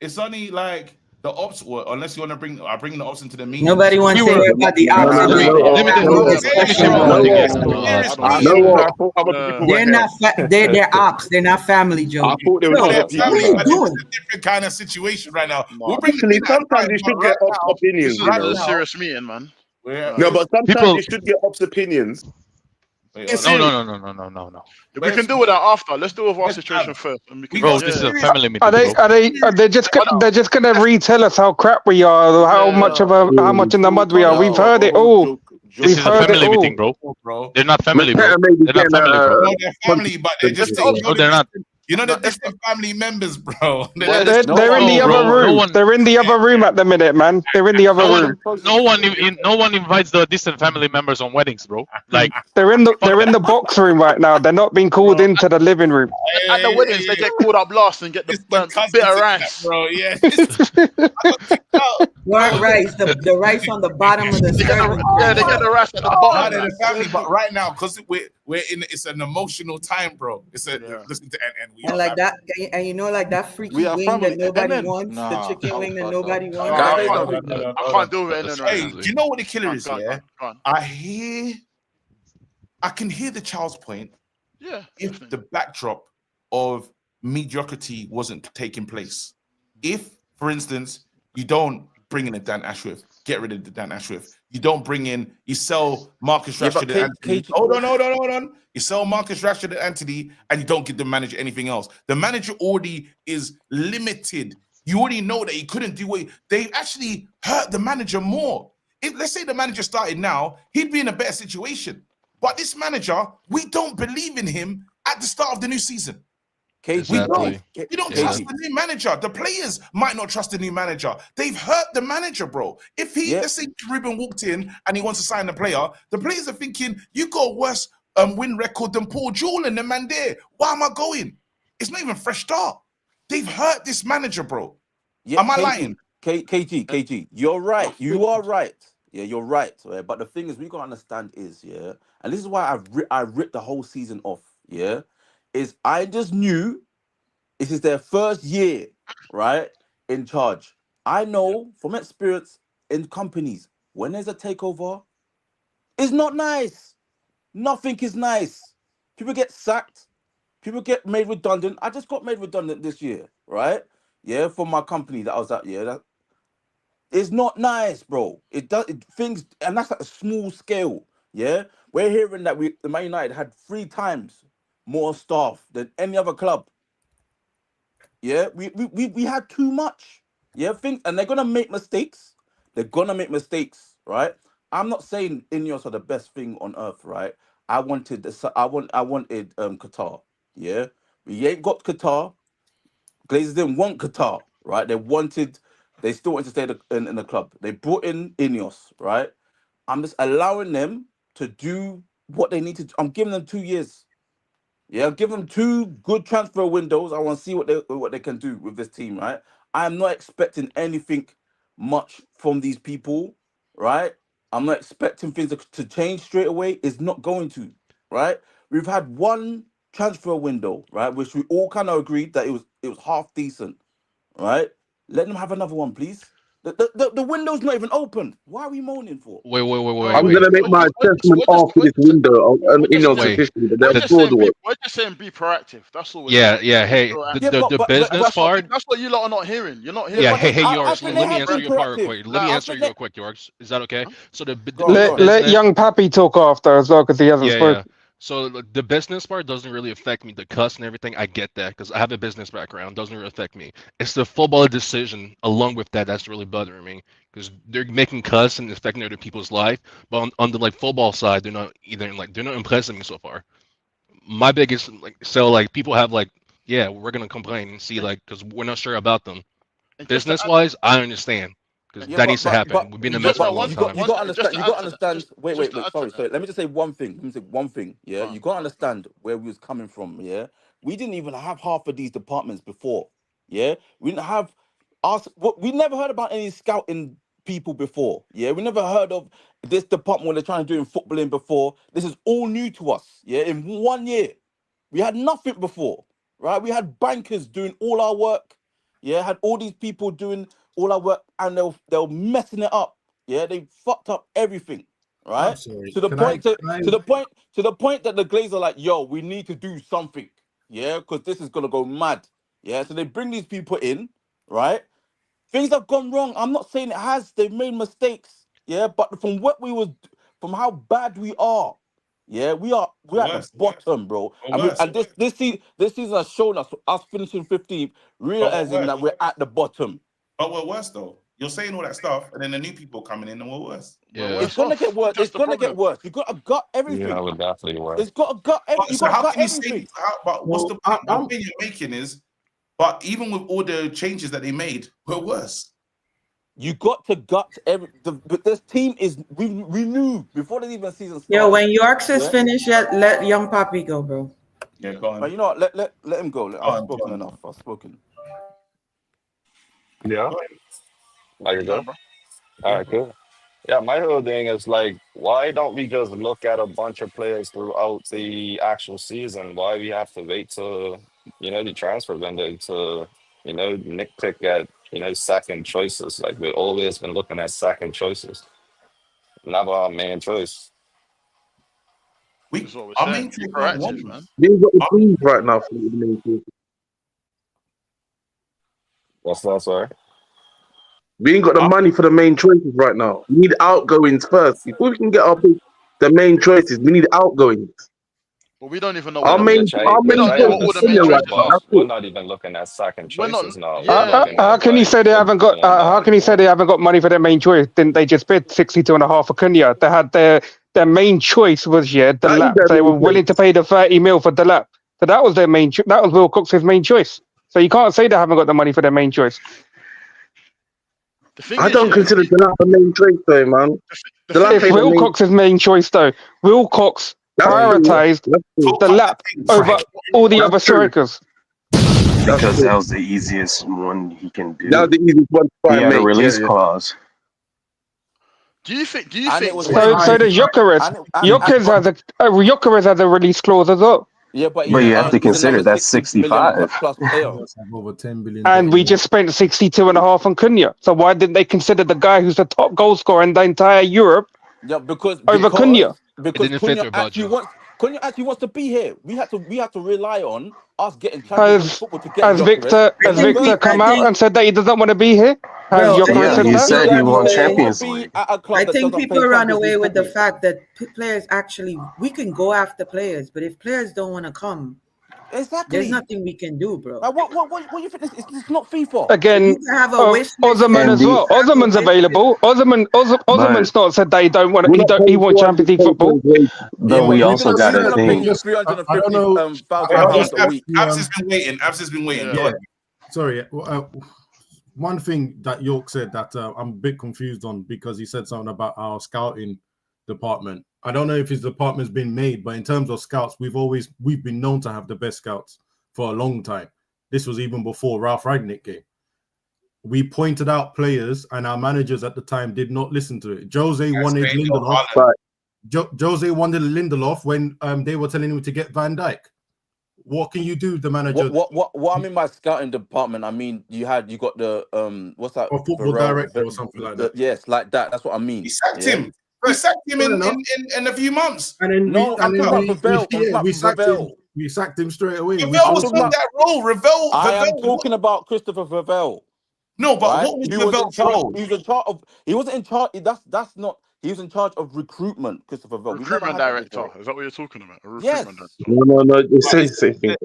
it's only like the ops, unless you want to bring the ops into the meeting. Nobody wants to hear about the ops. Let me say one more thing again on the ops, bro. I thought other people were They're not. They're ops. They're not family, Joe. I thought they were Bro, other what people. are you doing? It's a different kind of situation right now. We'll bring Actually, sometimes you should get ops opinions. This is a serious meeting, man. No, but sometimes you should get ops opinions. No. We can deal with that after. Let's deal with our situation first. And we can Bro, this is a family meeting. Are they just gonna retell us how crap we are, how much in the mud we are? We've heard it all. This is a family meeting, bro. They're not family, bro. They're not family, bro. No, they're family, but they're just No, they're not. You know, they're distant family members, bro. They're in the other room. They're in the other room at the minute, man. They're in the other room. No one invites the distant family members on weddings, bro. Like they're in the box room right now. They're not being called into the living room. At the weddings, they get called up last and get the bit of rice, bro. Yeah. What rice? The rice on the bottom of the serving. Yeah, they get the rice at the bottom. They're the family, but right now, because we're in, it's an emotional time, bro. It's a listen to and we And like that, and you know, like that freaky wing that nobody wants, the chicken wing that nobody wants. I can't do it. Hey, do you know what the killer is? Yeah, I can hear the child's point. Yeah. If the backdrop of mediocrity wasn't taking place, if, for instance, you don't bring in a Dan Ashworth, get rid of the Dan Ashworth. You don't bring in, you sell Marcus Rashford and Anthony. Hold on. You sell Marcus Rashford and Anthony, and you don't give the manager anything else. The manager already is limited. You already know that he couldn't do what they actually hurt the manager more. If let's say the manager started now, he'd be in a better situation. But this manager, we don't believe in him at the start of the new season. We don't trust the new manager. The players might not trust the new manager. They've hurt the manager, bro. If let's say Ruben walked in and he wants to sign the players are thinking, you got a worse win record than Paul Jewell and the man there. Why am I going? It's not even a fresh start. They've hurt this manager, bro. Am I lying? KG, you're right. You are right. Yeah, you're right. Right? But the thing is, we gotta understand is, and this is why I ripped the whole season off, is I just knew this is their first year, right, in charge. I know from experience in companies, when there's a takeover, it's not nice. Nothing is nice. People get sacked. People get made redundant. I just got made redundant this year, right? Yeah, from my company that I was at. Yeah, it's not nice, bro. Things, and that's at a small scale. Yeah, we're hearing that the Man United had 3 times more staff than any other club. Yeah, we had too much. Yeah, and they're gonna make mistakes. Right? I'm not saying Ineos are the best thing on earth, right? I wanted Qatar. Yeah, we ain't got Qatar. Glazers didn't want Qatar, right? They still wanted to stay in the club. They brought in Ineos, right? I'm just allowing them to do what they need to do. I'm giving them 2 years. Yeah, give them 2 good transfer windows. I want to see what they can do with this team, right? I am not expecting anything much from these people, right? I'm not expecting things to change straight away. It's not going to, right? We've had 1 transfer window, right, which we all kind of agreed that it was half decent, right? Let them have another one, please. The window's not even open. Why are we moaning for? Wait. I'm gonna make my assessment after this window on Ineos position. We're just saying be proactive. That's all. Yeah. Hey, the business part. That's what you lot are not hearing. You're not hearing. Yeah. Hey, Yorks. Let me answer your part real quick. Let me answer you real quick, Yorks. Is that okay? So let young Pappy talk after as well because he hasn't spoken. Yeah. So the business part doesn't really affect me. The cuss and everything, I get that because I have a business background. Doesn't really affect me. It's the football decision along with that's really bothering me because they're making cuss and affecting other people's life. But on the football side, they're not impressing me so far. My biggest people have we're gonna complain and see because we're not sure about them. Business wise, I understand. That needs to happen. We've been in the mess for a long time. You got to understand. Wait. Sorry. Let me just say one thing. Yeah, you got to understand where we was coming from. Yeah, we didn't even have half of these departments before. Yeah, we didn't have us. We never heard about any scouting people before. Yeah, we never heard of this department when they're trying to do in footballing before. This is all new to us. Yeah, in 1 year, we had nothing before. Right, we had bankers doing all our work. Yeah, had all these people doing all our work, and they were messing it up. Yeah, they fucked up everything, right? I'm sorry. To the point that the Glazers are like, yo, we need to do something, yeah, because this is gonna go mad. Yeah, so they bring these people in, right? Things have gone wrong. I'm not saying it has. They've made mistakes. Yeah, but from how bad we are, yeah, we're at the bottom, bro. And this season has shown us finishing 15th, realizing that we're at the bottom. But we're worse though. You're saying all that stuff, and then the new people coming in, and we're worse. Yeah. It's gonna get worse. It's gonna get worse. You got to gut everything. Yeah, we're definitely worse. It's got to gut everything. So how can you say? But what's the point you're making is? But even with all the changes that they made, we're worse. You got to gut but this team is we knew before the even season started. Yo, when Yorks is finished, let young Papi go, bro. Yeah, go on. But you know what? Let him go. I've spoken enough. I've spoken. Yeah. Like it go? All right, cool. Yeah, my whole thing is like, why don't we just look at a bunch of players throughout the actual season? Why we have to wait till, the transfer window to, nitpick at, second choices? Like, we've always been looking at second choices. Never our main choice. Our main choice, man. We've got the teams right now for the main choice. What's that, sorry? We ain't got the money for the main choices right now. We need outgoings first. Before we can get the main choices, we need outgoings. But we don't even know. We're not even looking at second choices now. How can you say they haven't got? How can you say they haven't got money for their main choice? Didn't they just bid 62.5 for Cunha? They had their main choice was Delap. They were willing to pay the 30 mil for Delap. So that was their main. That was Will Cox's main choice. So you can't say they haven't got the money for their main choice. I don't consider Delap the main choice, though, man. If Will Cox's main choice, though, Will Cox prioritized Delap over all the other strikers. Because that was the easiest one he can do. That was the easiest one. He had a release clause. Do you think? So does Gyökeres. Gyökeres has a release clause as well. Yeah, but you have to consider that's 65. Over 10 billion. And we just spent 62.5 on Cunha. So why didn't they consider the guy who's the top goal scorer in the entire Europe? Yeah, because Cunha. Because Cunha actually wants to be here. We had to rely on us getting Champions football to get Has Victor come out and said that he doesn't want to be here? He said he won Champions League. I think people run away with the fact that players actually, we can go after players, but if players don't want to come, there's nothing we can do, bro. What do you think? It's not FIFA. Again, Ozerman as well. Ozerman's available. Ozerman's not said that he don't want. He wants Champions League football. But we also got to think. I don't know. Abs has been waiting. Yeah. Sorry. One thing that York said that I'm a bit confused on, because he said something about our scouting department. I don't know if his department's been made, but in terms of scouts, we've been known to have the best scouts for a long time. This was even before Ralph Ragnick came. We pointed out players, and our managers at the time did not listen to it. Jose wanted Lindelof. Jose wanted Lindelof when they were telling him to get Van Dijk. What can you do, the manager? What I mean by scouting department, I mean you got the what's that? A football director or something like that. Yes, like that. That's what I mean. He sacked him. We sacked him in a few months. And then we sacked him straight away. Ravel was on that role. Ravel. I am talking about Christopher Ravel. No, but what was Ravel's role? He was in charge of. He wasn't in charge. That's not. He was in charge of recruitment, Christopher Ravel. Recruitment director. Is that what you're talking about? Yes. No. It's the same thing.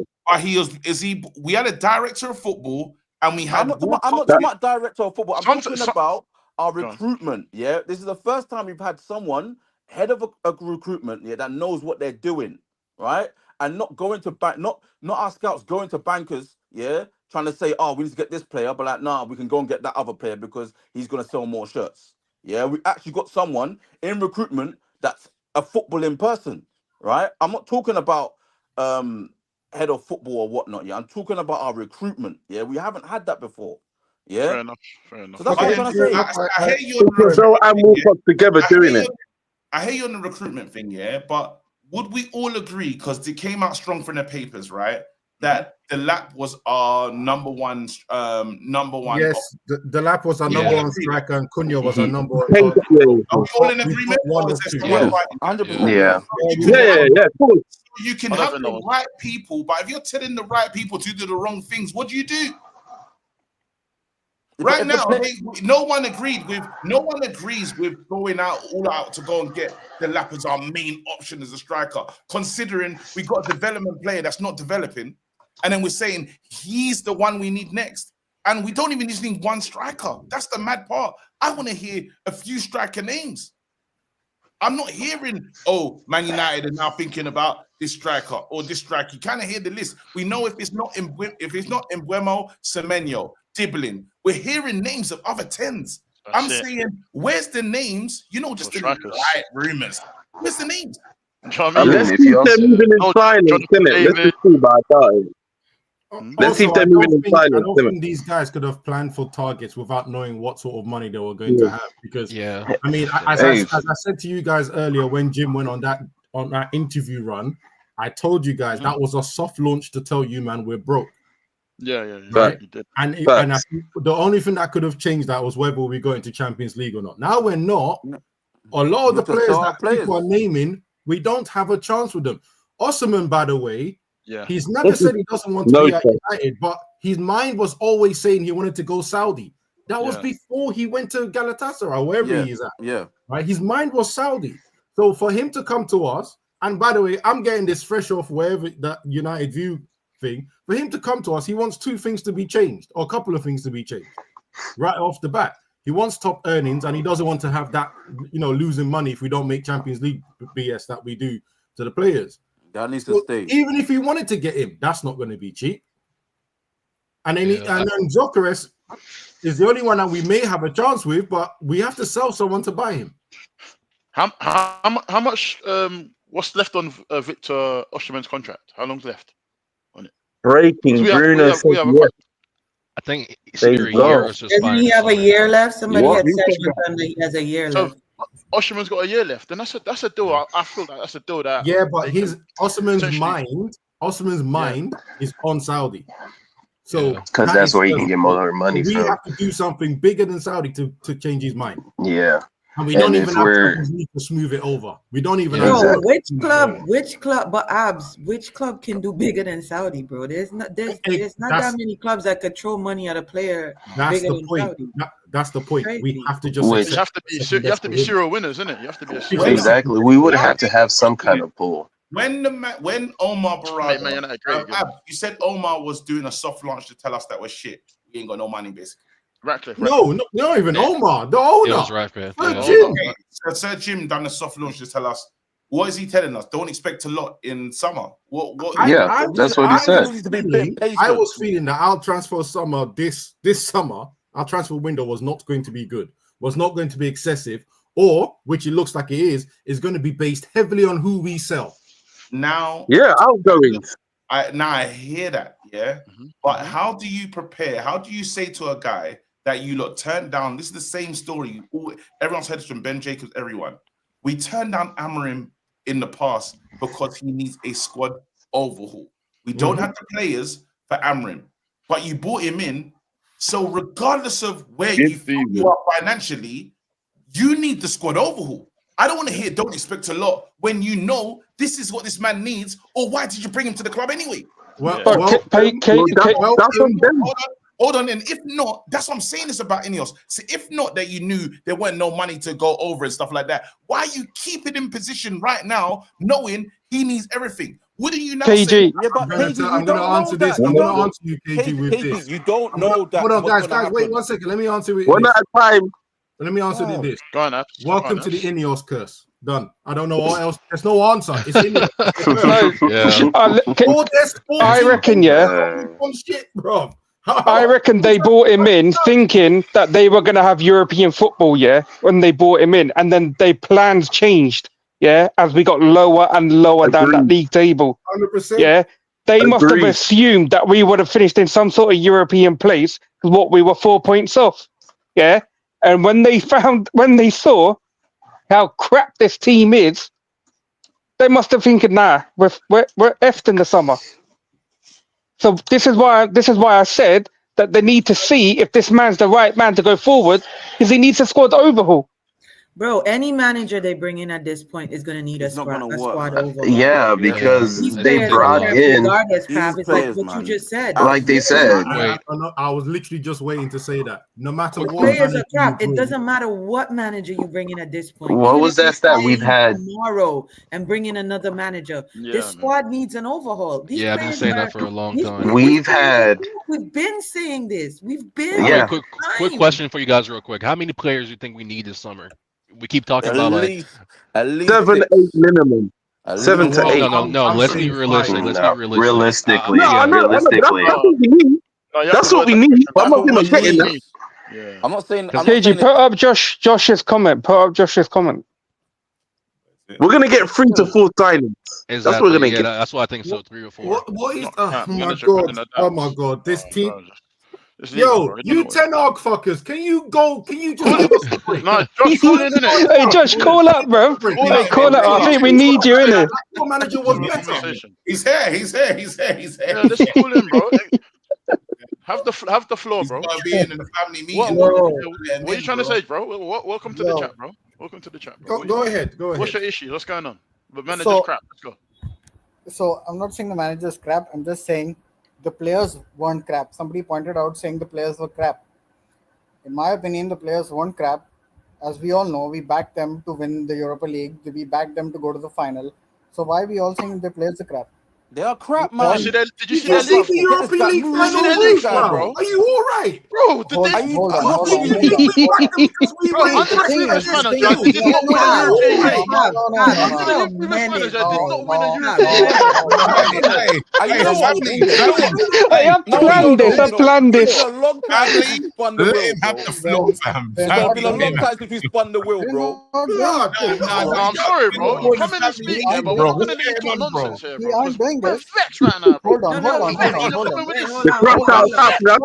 We had a director of football, and we had. I'm not talking about director of football. I'm talking about our recruitment. Yeah, this is the first time we've had someone head of a recruitment, that knows what they're doing, right? And not going to not our scouts going to bankers, trying to say, oh, we need to get this player, but like, nah, we can go and get that other player because he's going to sell more shirts. Yeah, we actually got someone in recruitment that's a footballing person, right? I'm not talking about head of football or whatnot. Yeah, I'm talking about our recruitment. Yeah, we haven't had that before. Yeah, fair enough. So that's what I'm trying to say. I hear you on the together doing it. I hear you on the recruitment thing, but would we all agree, because it came out strong from the papers, right, that the lap was our number one. Yes, the lap was our number one striker, and Cunha was our number one Thank target. you. Are we all in agreement? One Or or is there two. someone Yeah, fighting? 100%. Yeah, of course. You can I don't have think the that was- right people, but if you're telling the right people to do the wrong things, what do you do? Right now, no one agrees with going all out to go and get the lap as our main option as a striker, considering we got a development player that's not developing, and then we're saying he's the one we need next. And we don't even just need one striker. That's the mad part. I want to hear a few striker names. I'm not hearing, Man United are now thinking about this striker or this striker. You kind of hear the list. We know if it's not Mbeumo, Semenyo, Diblin, we're hearing names of other 10s. I'm saying, where's the names? Just the light rumors. Where's the names? Let's see if they're moving in silence, innit? Let's just see about that. Let's see if they're moving in silence. I don't think these guys could have planned for targets without knowing what sort of money they were going to have. Because I mean, as I said to you guys earlier, when Jim went on that interview run, I told you guys that was a soft launch to tell you, man, we're broke. Yeah. Right. And I think the only thing that could have changed that was whether we go into Champions League or not. Now we're not. A lot of the players that people are naming, we don't have a chance with them. Osman, by the way, he's never said he doesn't want to be at United, but his mind was always saying he wanted to go Saudi. That was before he went to Galatasaray, wherever he is at. Yeah. Right. His mind was Saudi. So for him to come to us, and by the way, I'm getting this fresh off wherever that United View thing. For him to come to us, he wants two things to be changed, or a couple of things to be changed right off the bat. He wants top earnings, and he doesn't want to have that, losing money if we don't make Champions League BS that we do to the players. That needs to stay. Even if he wanted to get him, that's not going to be cheap. And then, then Gyökeres is the only one that we may have a chance with, but we have to sell someone to buy him. How much? What's left on Victor Osimhen's contract? How long's left on it? Breaking Bruno. I think it's either a year or just Doesn't he have a year left? Somebody had said that he has a year left. Osimhen's got a year left, and that's a deal. I feel like that's a deal that. Yeah, but Osimhen's mind is on Saudi. So because that's where he can get more money. We have to do something bigger than Saudi to change his mind. Yeah. And we don't even have to smooth it over. We don't even have which club, but Abs, which club can do bigger than Saudi, bro? There's not that many clubs that could throw money at a player bigger than Saudi. That's the point. We have to just you have to be serial winners, isn't it? You have to be a serial exactly. We would have to have some kind of pull. When Omar Barada, you said Omar was doing a soft launch to tell us that we're shit. We ain't got no money, basically. Ratcliffe. No, not even Omar, the owner. It was Ratcliffe. Sir Jim done a soft launch to tell us. What is he telling us? Don't expect a lot in summer. What? That's what he said. I was feeling that our transfer summer this summer, our transfer window was not going to be good, was not going to be excessive, or which it looks like it is going to be based heavily on who we sell. Now, outgoing. I hear that, but how do you prepare? How do you say to a guy that you lot turned down? This is the same story. Everyone's heard it from Ben Jacobs, everyone. We turned down Amorim in the past because he needs a squad overhaul. We don't have the players for Amorim, but you brought him in. So regardless of where you are financially, you need the squad overhaul. I don't want to hear don't expect a lot when you know this is what this man needs, or why did you bring him to the club anyway? Hold on, and if not, that's what I'm saying this about Ineos. So if not that you knew there weren't no money to go over and stuff like that, why you keep it in position right now, knowing he needs everything? Wouldn't you now say? Yeah, but I'm going to answer this. I'm going to answer you, KG, with this. You don't know that. Hold on, guys, wait 1 second. Let me answer it. One at a time. Let me answer this. Go on, Ab. Welcome to the Ineos curse. Done. I don't know what else. There's no answer. It's Ineos. I reckon, shit, bro. I reckon they brought him in thinking that they were going to have European football, when they brought him in. And then their plans changed, as we got lower and lower down that league table. 100%. They must have assumed that we would have finished in some sort of European place because what we were 4 points off. And when they saw how crap this team is, they must have thinking, nah, we're effed in the summer. So this is why I said that they need to see if this man's the right man to go forward, because he needs a squad overhaul. Bro, any manager they bring in at this point is gonna need It's a not gonna squad work, man. overhaul. Yeah, Yeah. because These they players are brought there in, regardless, These Trav. It's like players, what you man. just said. like they said, Wait. I was literally just waiting to say that. No matter The what players manager are you crap. It bring, doesn't matter what manager you bring in at this point. what Even was if that you stat fire we've him had? tomorrow and bring in another manager, Yeah, this man. squad needs an overhaul. These Yeah, I've been players saying are. that for a long We've time. been We've saying had, this. We've been saying this. We've been. All right, yeah, quick question for you guys, real quick. How many players do you think we need this summer? We keep talking At about like, least 7, 8 6. minimum. At 7 least to no, 6. no, 8. no, no. I'm Let's be saying realistic. 5. Let's be no, realistic. No, Yeah, I know, but that's realistically, what we need. No, you have That's to what word we that need. question But I'm That's not what going we to get in that. need. Yeah. I'm not saying KG, put up Josh's comment. Put up Josh's comment. We're going to get 3 to 4 signings. That's what we're exactly. going to Yeah, get. that's what I think. So 3 or 4. What is? Not Oh crap. my Manager god! running at Oh that. my god! This team. Bro, just leave him, Yo, bro. He don't know you what 10 arg fuckers, can you go? Can you just Call give us a break? No, Josh, call in, innit? Hey, Josh, call up, bro. Break. Call Hey, up, call bro. up. I Call up. think we need you in here. Your manager Let's was have a better. conversation. He's here. He's here. He's here. He's here. Yeah, let's call in, bro. Have the floor, He's bro. got to be in the family What meeting. what are you trying to say, bro? Welcome to the Yo. chat, bro. Welcome to the chat, bro. Go ahead. Go What's ahead. your issue? What's going on? The manager's So- crap. Let's go. So I'm not saying the manager's crap. I'm just saying the players weren't crap. Somebody pointed out saying the players were crap. In my opinion, the players weren't crap. As we all know, we backed them to win the Europa League. We backed them to go to the final. So why are we all saying the players are crap? They are crap, Did man. you see their You league? see the Get this European guy League moving. You see final their roof, league squad, bro? Are you all right? Bro, did Hold they? on, hold I'm on, not hold saying on, you hold on. we backed them because we Bro, were under the thing previous is, manager, thing they is, did not win a no, European League. Under the new previous manager, did not win a European League. You know what? Family, You know what? Hey, I planned this. I planned It's this. been a long time since we spun the let wheel, him have bro. the floor, fam. They're It's not been a winning. long time since we spun the wheel, They're bro. not winning. No, I'm sorry, bro. You come in and speak, yeah, but we're not gonna let you talk nonsense here, We bro. aren't doing We're this. vexed right now, bro. Hold on, hold on, hold on, You're hold coming on. with this. The crash out happening.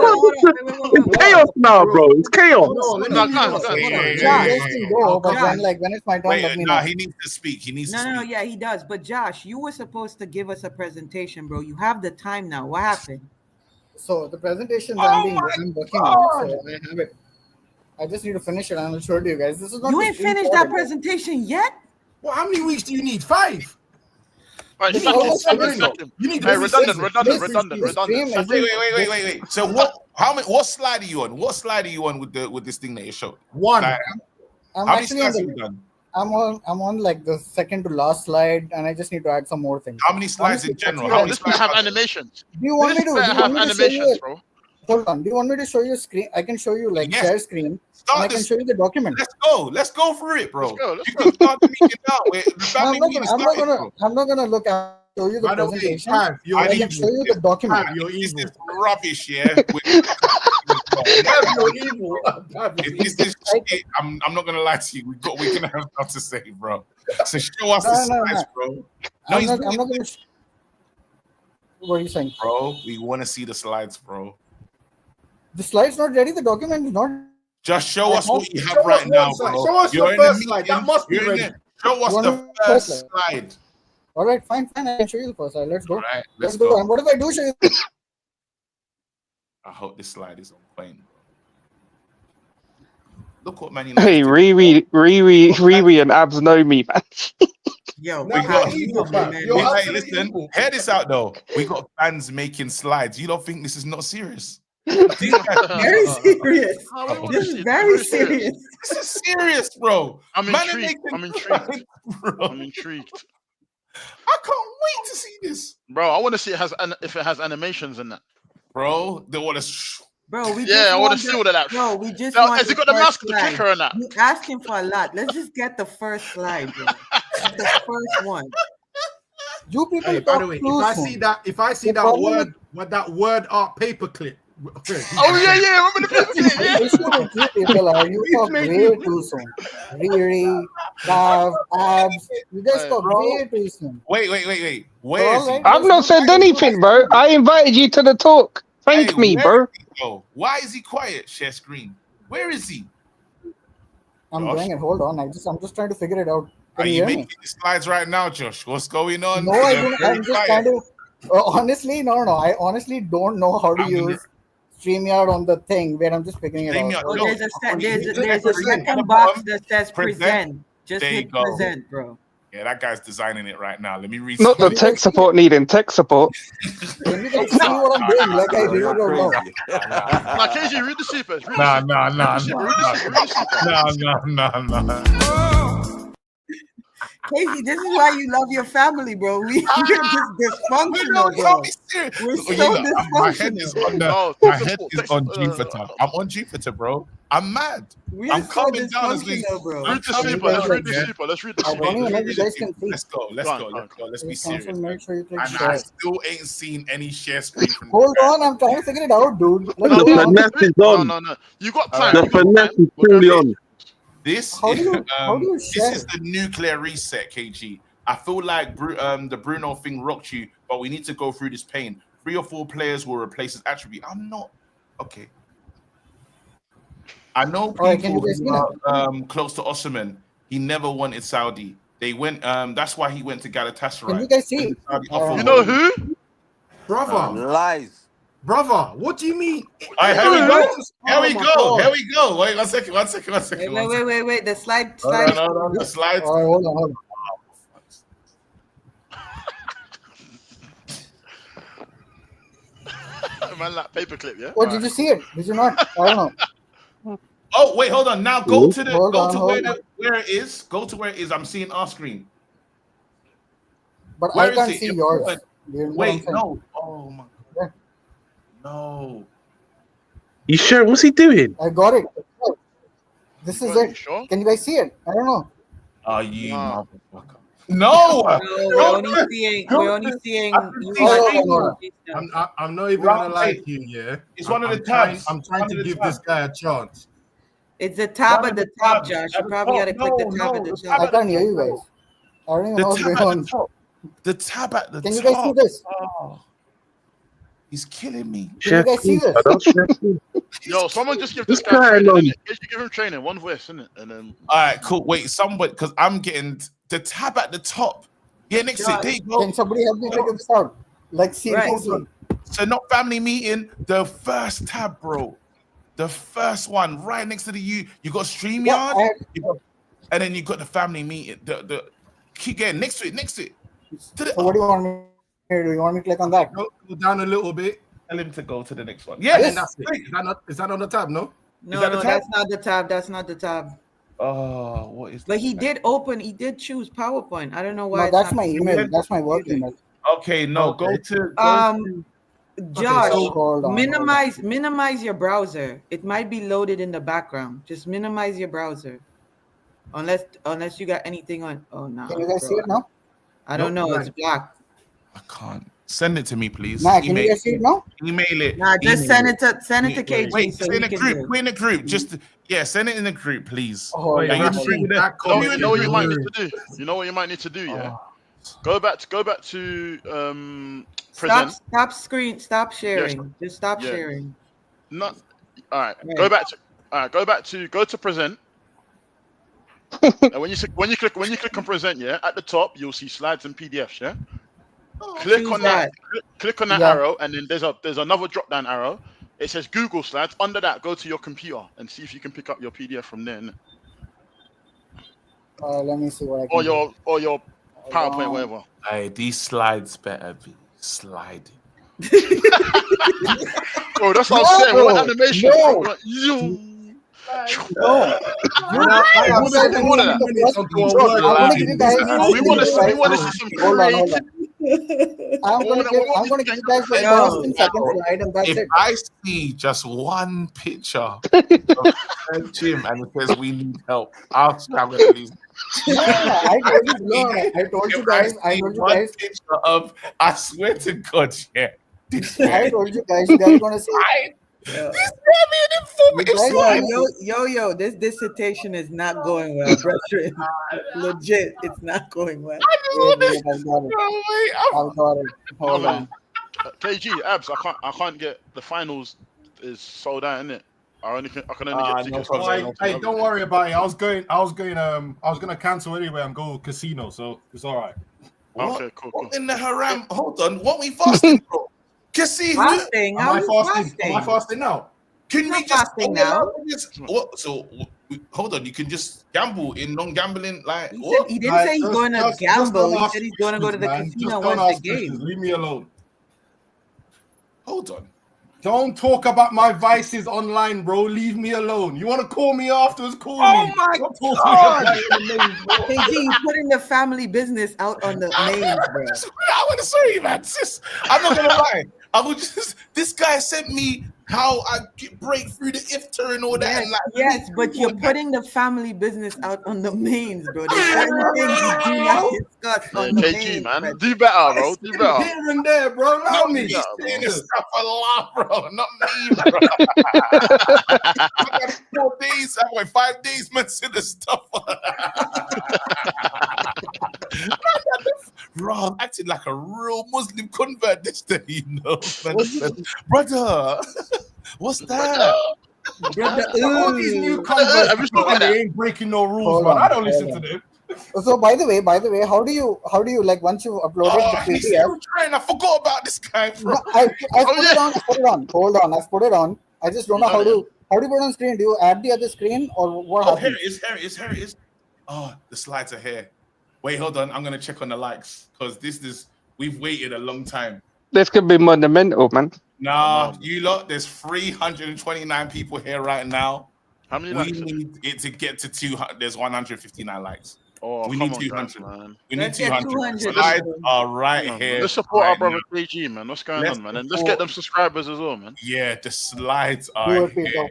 It's chaos now, bro. It's chaos. No, go on. You guys can go, but when it's my turn, Wait, let me know. nah, he needs to speak. He needs to speak. No, yeah, he does. But Josh, you were supposed to give us a presentation, bro. You have the time now. What happened? So the presentation I'm working on, so I have it. I just need to finish it and I'll show it to you guys. This is not. You the ain't stream finished for that it. presentation yet? Well, how many weeks do you need? 5. Right, This sack is him. almost I'm gonna everything. sack him. You need to Hey, finish redundant. This stream is Wait. So what slide are you on? What slide are you on with this thing that you showed? 1. Like, I'm how many actually on slides have the. you done? I'm on like the second to last slide, and I just need to add some more things. How many slides in general? Bro, How many this better slides have are there? animations. Do you want me to? This better have animations, bro. Hold on. Do you want me to show you screen? I can show you like Yes. share screen, and Start I can this. show you the document. Let's go through it, bro. Let's You go. can start the meeting now. The No, family meeting started, bro. I'm not gonna look at show you the By the way, presentation. Pav, you're I can evil. show you the document. Pav, you're This evil. is rubbish, yeah. Pav, you're evil. Pav, you're If this is shit, I'm not gonna lie to you. We can have stuff to say, bro. So show us the slides, bro. No, I'm not gonna. What are you saying, bro? We want to see the slides, bro. The slide's not ready. The document is not. Just show us what you have Show us right one now, slide. bro. Show us You're the in the first slide. That meeting. must be You're in ready. there. Show us You the want first the first slide. All right, fine. I can show you the first slide. Let's go. All right, Let's let's go. go. And what if I do show you? I hope this slide is on point. Look what Man United Hey, did. Riri, and Abs know me, man. Yo, We got, You're hey, listen, hear this out though. We got fans making slides. You don't think this is not serious? Very serious. This is very serious. This is serious, bro. I'm Man intrigued. making I'm intrigued. slides, bro. I'm intrigued. I can't wait to see this, Bro, I want to see if it has animations in that. bro. They want to. Bro, we Yeah, just I want want to see all of that. Bro, we just Now, want has it got the first mouse, the slide. clicker and that? You asking for a lot. Let's just get the first slide, bro. the first one. You people Hey, by talk the way, too if I see The that problem word art paperclip. Oh yeah, remember the paperclip? The issue with you people are you talk way too soon. Riri, Gav, Abs, you guys talk way too soon. Wait. Where is he? I've not said anything, bro. I invited you to the talk. Thank me, where bro. is he, though? Why is he quiet? Share screen. Where is he? I'm Josh? doing it. Hold on. I'm just trying to figure it out. Are Can you you hear making me? the slides right now, Josh? What's going on? No, I You're don't. very I'm just quiet. trying to. Honestly, no. I honestly don't know how to use StreamYard on the thing where I'm just figuring it out. Oh, there's a second box that says present. Just There you hit go. present, bro. Yeah, that guy's designing it right now. Let me read. Not the tech support needing tech support. Can you guys see what I'm doing? Like I really don't know. Nah, KG, read the supers. Read Nah. the Casey, this is why you love your family, bro. We're just dysfunctional, bro. We're so My head is dysfunctional. on Jupiter. I'm on Jupiter, bro. I'm mad. We're I'm so coming down as we. dysfunctional, bro. Read the super. Let's read the super. Let's read the I don't even know if you guys super. can see. Let's go. Let's be serious. Make sure you click And share. I still ain't seen any share screen from Hold on, I'm trying to figure it out, dude. The finesse is on. No. You got time. The finesse is truly on. This How do is you this share? is the nuclear reset, KG. I feel like the Bruno thing rocked you, but we need to go through this pain. 3 or 4 players will replace his attribute. I'm not okay. I know people who are close to Osman. He never wanted Saudi. They went. That's why he went to Galatasaray. Can you guys see? You know who? Brother. Lies. Brother, what do you mean? All right, here we go. Oh my God. Here we go. Wait, one second. Wait. The slide. No. The slides. All right, hold on. Man, like paperclip, yeah. What did you see it? Did you not? I don't know. Oh wait, hold on. Now go to the Hold on. where it is. Go to where it is. I'm seeing our screen. But Where I is can't it? see yours. Wait, no. Oh my. Yeah. No. You sure? What's he doing? I got it. This is it. Sure? Can you guys see it? I don't know. Are you motherfucker? No. We're only seeing. I'm not even gonna lie to you, yeah. It's one of the tabs. I'm trying to give this guy a chance. It's the tab at the top, Josh. You probably gotta click the tab at the top. I can't hear you guys. I don't even know what's going on. The tab at the top. Can you guys see this? Oh, he's killing me. Can you guys see this? Yo, someone just give This this guy guy training. alone. innit? You give him training, one voice, isn't it? And then All right, cool. Wait, somebody, because I'm getting the tab at the top. Yeah, next to it. There you go. Can somebody help me figure this out? Like seriously. So not family meeting, the first tab, bro. The first one, right next to the you got StreamYard, and then you got the family meeting. The keep getting next to it. So what do you want me to do? You want me to click on that? Go down a little bit. Tell him to go to the next one. Yes, And that's it. Is that on the tab? No. No, that the tab? that's not the tab. Oh, what is? But he did choose PowerPoint. I don't know why. No, it's that's not my email. That's my work email. Okay, no, go to. Josh, hold on, minimize your browser. It might be loaded in the background. Just minimize your browser. Unless you got anything on. Oh no. Can you guys see it now? I don't know. It's black. I can't. Send it to me, please. Nah, can you guys see it now? Email it. Nah, just Email send it to KG. Wait, so send he in a can group. do it. Put in a group. Just send it in a group, please. Oh, Like, yeah. you know what you might need to do. You know what you might need to do, yeah. Go back to present. Stop screen. Stop sharing. Just stop sharing. Not. All right. Go to present. And when you click on present, yeah, at the top you'll see slides and PDFs, yeah. Click on that arrow, and then there's another drop down arrow. It says Google Slides. Under that, go to your computer and see if you can pick up your PDF from there. Let me see what I can. Or your PowerPoint, whatever. Hey, these slides better be sliding. Bro, that's what I'm saying. We want animation. We want to see some creative. I'm gonna give you guys the first and second slide, and that's if it. I see just one picture of Jim and it says we need help, I'm gonna lose. I told you guys. Picture of, I swear to God, yeah. I told you guys. You guys are gonna see. Yo, this dissertation is not going well, brethren. Legit, it's not going well. I've got it. Hold on. KG, Abs, I can't get the finals is sold out, isn't it? I can only get tickets. Hey, don't worry about it. I was gonna cancel anyway and go casino, so it's all right. What? Okay, cool. What in the haram? Hold on. What we fasting, bro? Can see who? Fasting? Am I fasting? Am I fasting now? Can Not we just? fasting Are we now. allowed to just what? So hold on. You can just gamble in non-gambling, like He what? didn't say he's going to Just gamble. don't He ask said he's going to go to the questions, man. casino Just and don't watch the ask questions. game. Leave me alone. Hold on. Don't talk about my vices online, bro. Leave me alone. You want to call me afterwards? Call Oh me. my Don't talk God. to me about the main, bro. KG, you putting the family business out on the mains, bro. I want to say, man, sis. I'm not gonna lie. I would just. This guy sent me how I break through the iftar and all that. Yes, And like, yes, but you're putting the family business out on the mains, bro. There's certain things you do not discuss on the KG, mains, man. bro. Do better, bro. Do better. Here and there, bro. Allow no, me. he's saying this Jesus. stuff a lot, bro. Not me, bro. I got 4 days. I went 5 days, man. To the stuff. Bro, I'm acting like a real Muslim convert this day, you know, man. Brother, what's that? All these new converts, they ain't breaking no rules, man. I don't listen to them. So by the way, how do you like once you uploaded the He's PDF? still trying. I forgot about this guy, bro. No, I put it on. I put it on. Hold on, I've put it on. I just don't know how to put it on screen. Do you add the other screen or what Oh, happens? here it is. Oh, the slides are here. Wait, hold on. I'm gonna check on the likes because we've waited a long time. This could be monumental, man. Nah, you lot, there's 329 people here right now. How many we likes? need it to get to 200. There's 159 likes. Oh, we come need on, 200. guys, man. We need Let's get 200. 200. Slides are right Come on, here. man. Let's support our right brother now. KG, man. What's going Let's on, man? And let's support- get them subscribers as well, man. Yeah, the slides Do are it, people. here.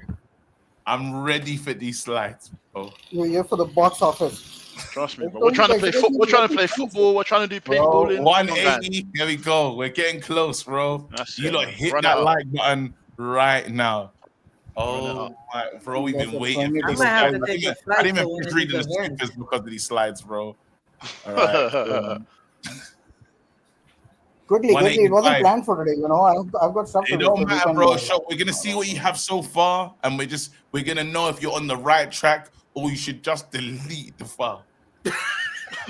I'm ready for these slides, bro. You're here for the box office. Trust me, bro. We're trying to play football. We're trying to play football. We're trying to do paintballing. 180. Here we go. We're getting close, bro. That's You it, lot man. hit Run that it up. like button right now. Run Oh my, bro, we've been waiting for I these might have slides. to take a I flight didn't to even one finish of reading the these events. stickers because of these slides, bro. All right. Quickly, it wasn't 185. planned for today. You know, I've got stuff to It do. don't so we matter, can, bro. So we're gonna see what you have so far, and we're gonna know if you're on the right track or you should just delete the file.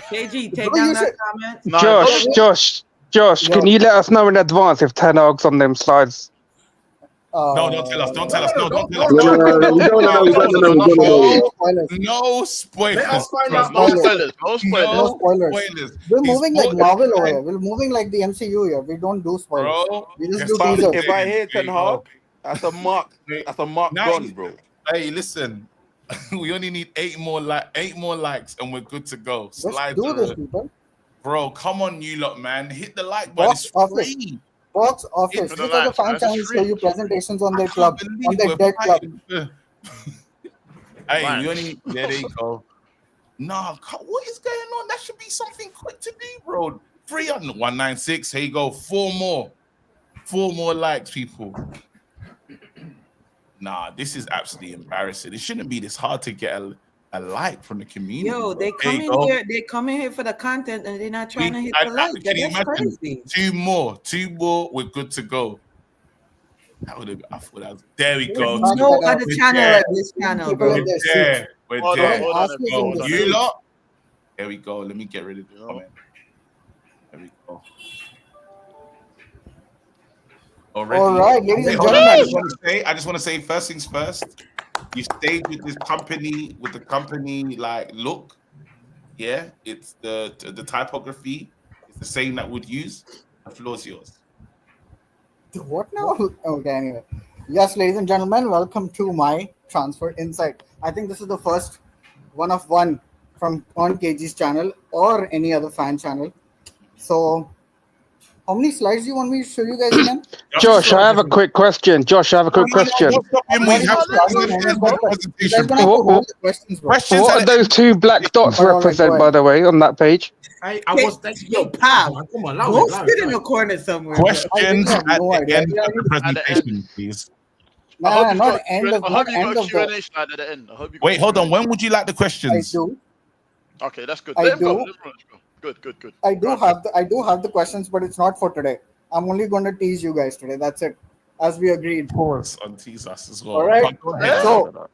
KG, take Bro, down you that should- comment. Josh, can you let us know in advance if Ten Hag's on them slides? No, don't tell us. Don't tell us. No, don't tell us. No, we don't know. No spoilers. Let us find bro. out. No spoilers. No spoilers. No spoilers. spoilers. We're He's moving like bought- Marvel over here. We're moving like the MCU here. We don't do spoilers. Bro, We just guess do what? teasers. If I hear There Ten you go. Hag, that's a mark. That's a mark Now gone, you- bro. Hey, listen. We only need 8 more likes, and we're good to go. Let's Slides do are this, in. people. Bro, come on, you lot, man. Hit the like button. Box It's office. free. Box office. For the These are the likes, fan man. It's channels show free. you presentations on I their can't club, believe on their we're dead club. fighting. Hey, Right. we only there you go. Nah, what is going on? That should be something quick to do, bro. 196. Here you go. 4 more. 4 more likes, people. Nah, this is absolutely embarrassing. It shouldn't be this hard to get a like from the community. Yo, bro. they There come you in go. here. They come in here for the content, and they're not trying to hit the like. Can you That's imagine? crazy. 2 more. 2 more. We're good to go. That would have. I thought that was. There we go. There's no We're other channel there. like this channel, People bro. in their We're there. seats. We're Hold there. on, hold on, Ask us in hold the on. You seats. lot. There we go. Let me get rid of the comment. There we go. Already. All right, ladies and Hold on, gentlemen. I just want to say first things first. You stayed with this company, like look. Yeah, it's the typography. It's the same that would use. The floor's yours. What now? Okay, anyway. Yes, ladies and gentlemen, welcome to my Transfer Insight. I think this is the first one of one from on KG's channel or any other fan channel. So, how many slides do you want me to show you guys again? Josh, I have a quick question. Question. Questions What at do those 2 black dots All right, represent, go by the way, on that page? I was Yo, pal, come on, go sit in the corner somewhere. bro. Questions have at no the idea. end of the presentation, please. Nah, not end of I hope you got a the. Q&A slide at the end. I hope you got Wait, a hold on. Q&A. When would you like the I questions? do. Okay, that's good. I Let him go. do. Let him go. Let's go. Good. I do have the questions, but it's not for today. I'm only going to tease you guys today. That's it, as we agreed. Pause on tease us as well. All right. Go ahead. So,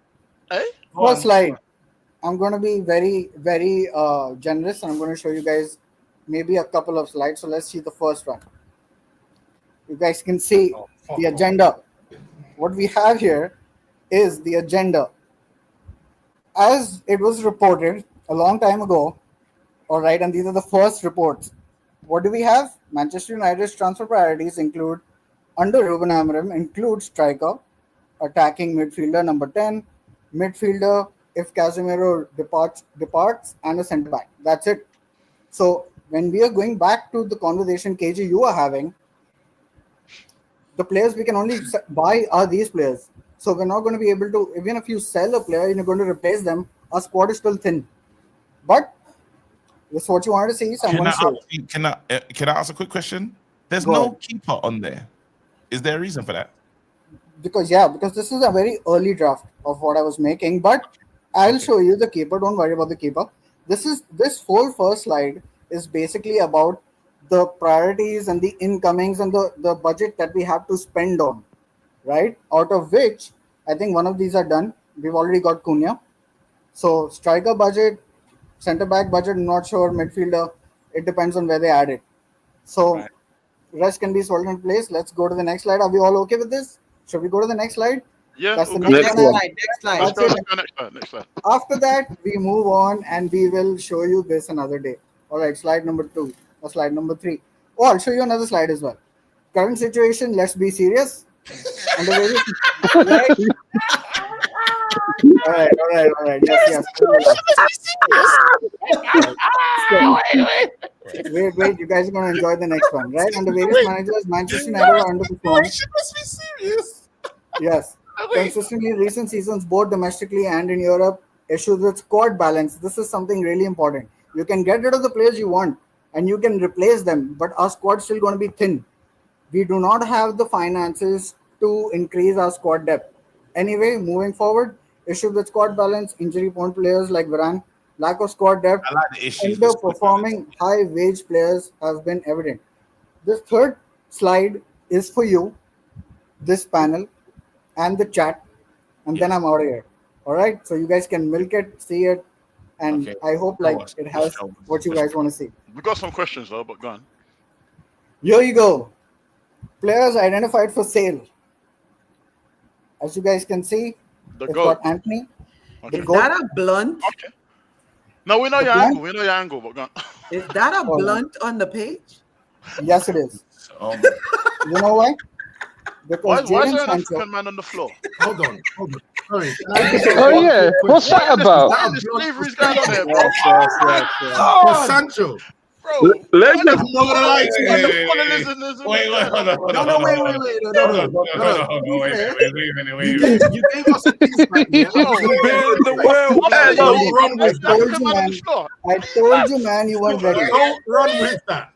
Hey? first slide. I'm going to be very, very generous, and I'm going to show you guys maybe a couple of slides. So let's see the first one. You guys can see the agenda. What we have here is the agenda. As it was reported a long time ago, all right, and these are the first reports. What do we have? Manchester United's transfer priorities include, under Ruben Amorim, include striker, attacking midfielder number 10, midfielder if Casemiro departs, and a centre back. That's it. So when we are going back to the conversation, KG, you are having, the players we can only buy are these players. So we're not going to be able to, even if you sell a player and you're going to replace them, our squad is still thin. But this is what you wanted to see. So I'm going to show you. Can I ask a quick question? There's Go no ahead. keeper on there. Is there a reason for that? Because this is a very early draft of what I was making, but I'll show you the keeper. Don't worry about the keeper. This whole first slide is basically about the priorities and the incomings and the budget that we have to spend on, right? Out of which I think one of these are done. We've already got Cunha. So striker budget, center back budget, not sure, midfielder, it depends on where they add it. So rest can be sold in place. Let's go to the next slide. Are we all okay with this? Should we go to the next slide? Yeah. That's the okay. next slide. Next slide. Let's go, That's it. next slide. After that, we move on and we will show you this another day. All right, slide number 2 or slide number 3. Oh, I'll show you another slide as well. Current situation, let's be serious. And the very, all right. Yes. Wait, you guys are going to enjoy the next one, right? Under various managers, Manchester United are underperformed. Let's be serious. Yes. Consistently in recent seasons, both domestically and in Europe, issues with squad balance. This is something really important. You can get rid of the players you want and you can replace them, but our squad's still going to be thin. We do not have the finances to increase our squad depth. Anyway, moving forward, issues with squad balance, injury-prone players like Varane, lack of squad depth, I like the issues with squad underperforming high-wage players has been evident. This third slide is for you, this panel, and the chat, and then I'm out of here. All right, so you guys can milk it, see it, and Okay. I hope it has what you guys want to see. We got some questions though, but go on. Here you go. Players identified for sale. As you guys can see, it's got Anthony. Okay. Is that a blunt? Okay. No, we know your angle. We know your angle, but go on. Is that a blunt on the page? Yes, it is. You know why? Because Why is Jadon there an Sancho. African man on the floor? Hold on. Sorry. Oh yeah, what's that about? The slavery's going on there, bro. For Sancho. Bro, Let's just wait, hold on. You gave us a insight. I told you, man, you weren't ready. Don't run with that.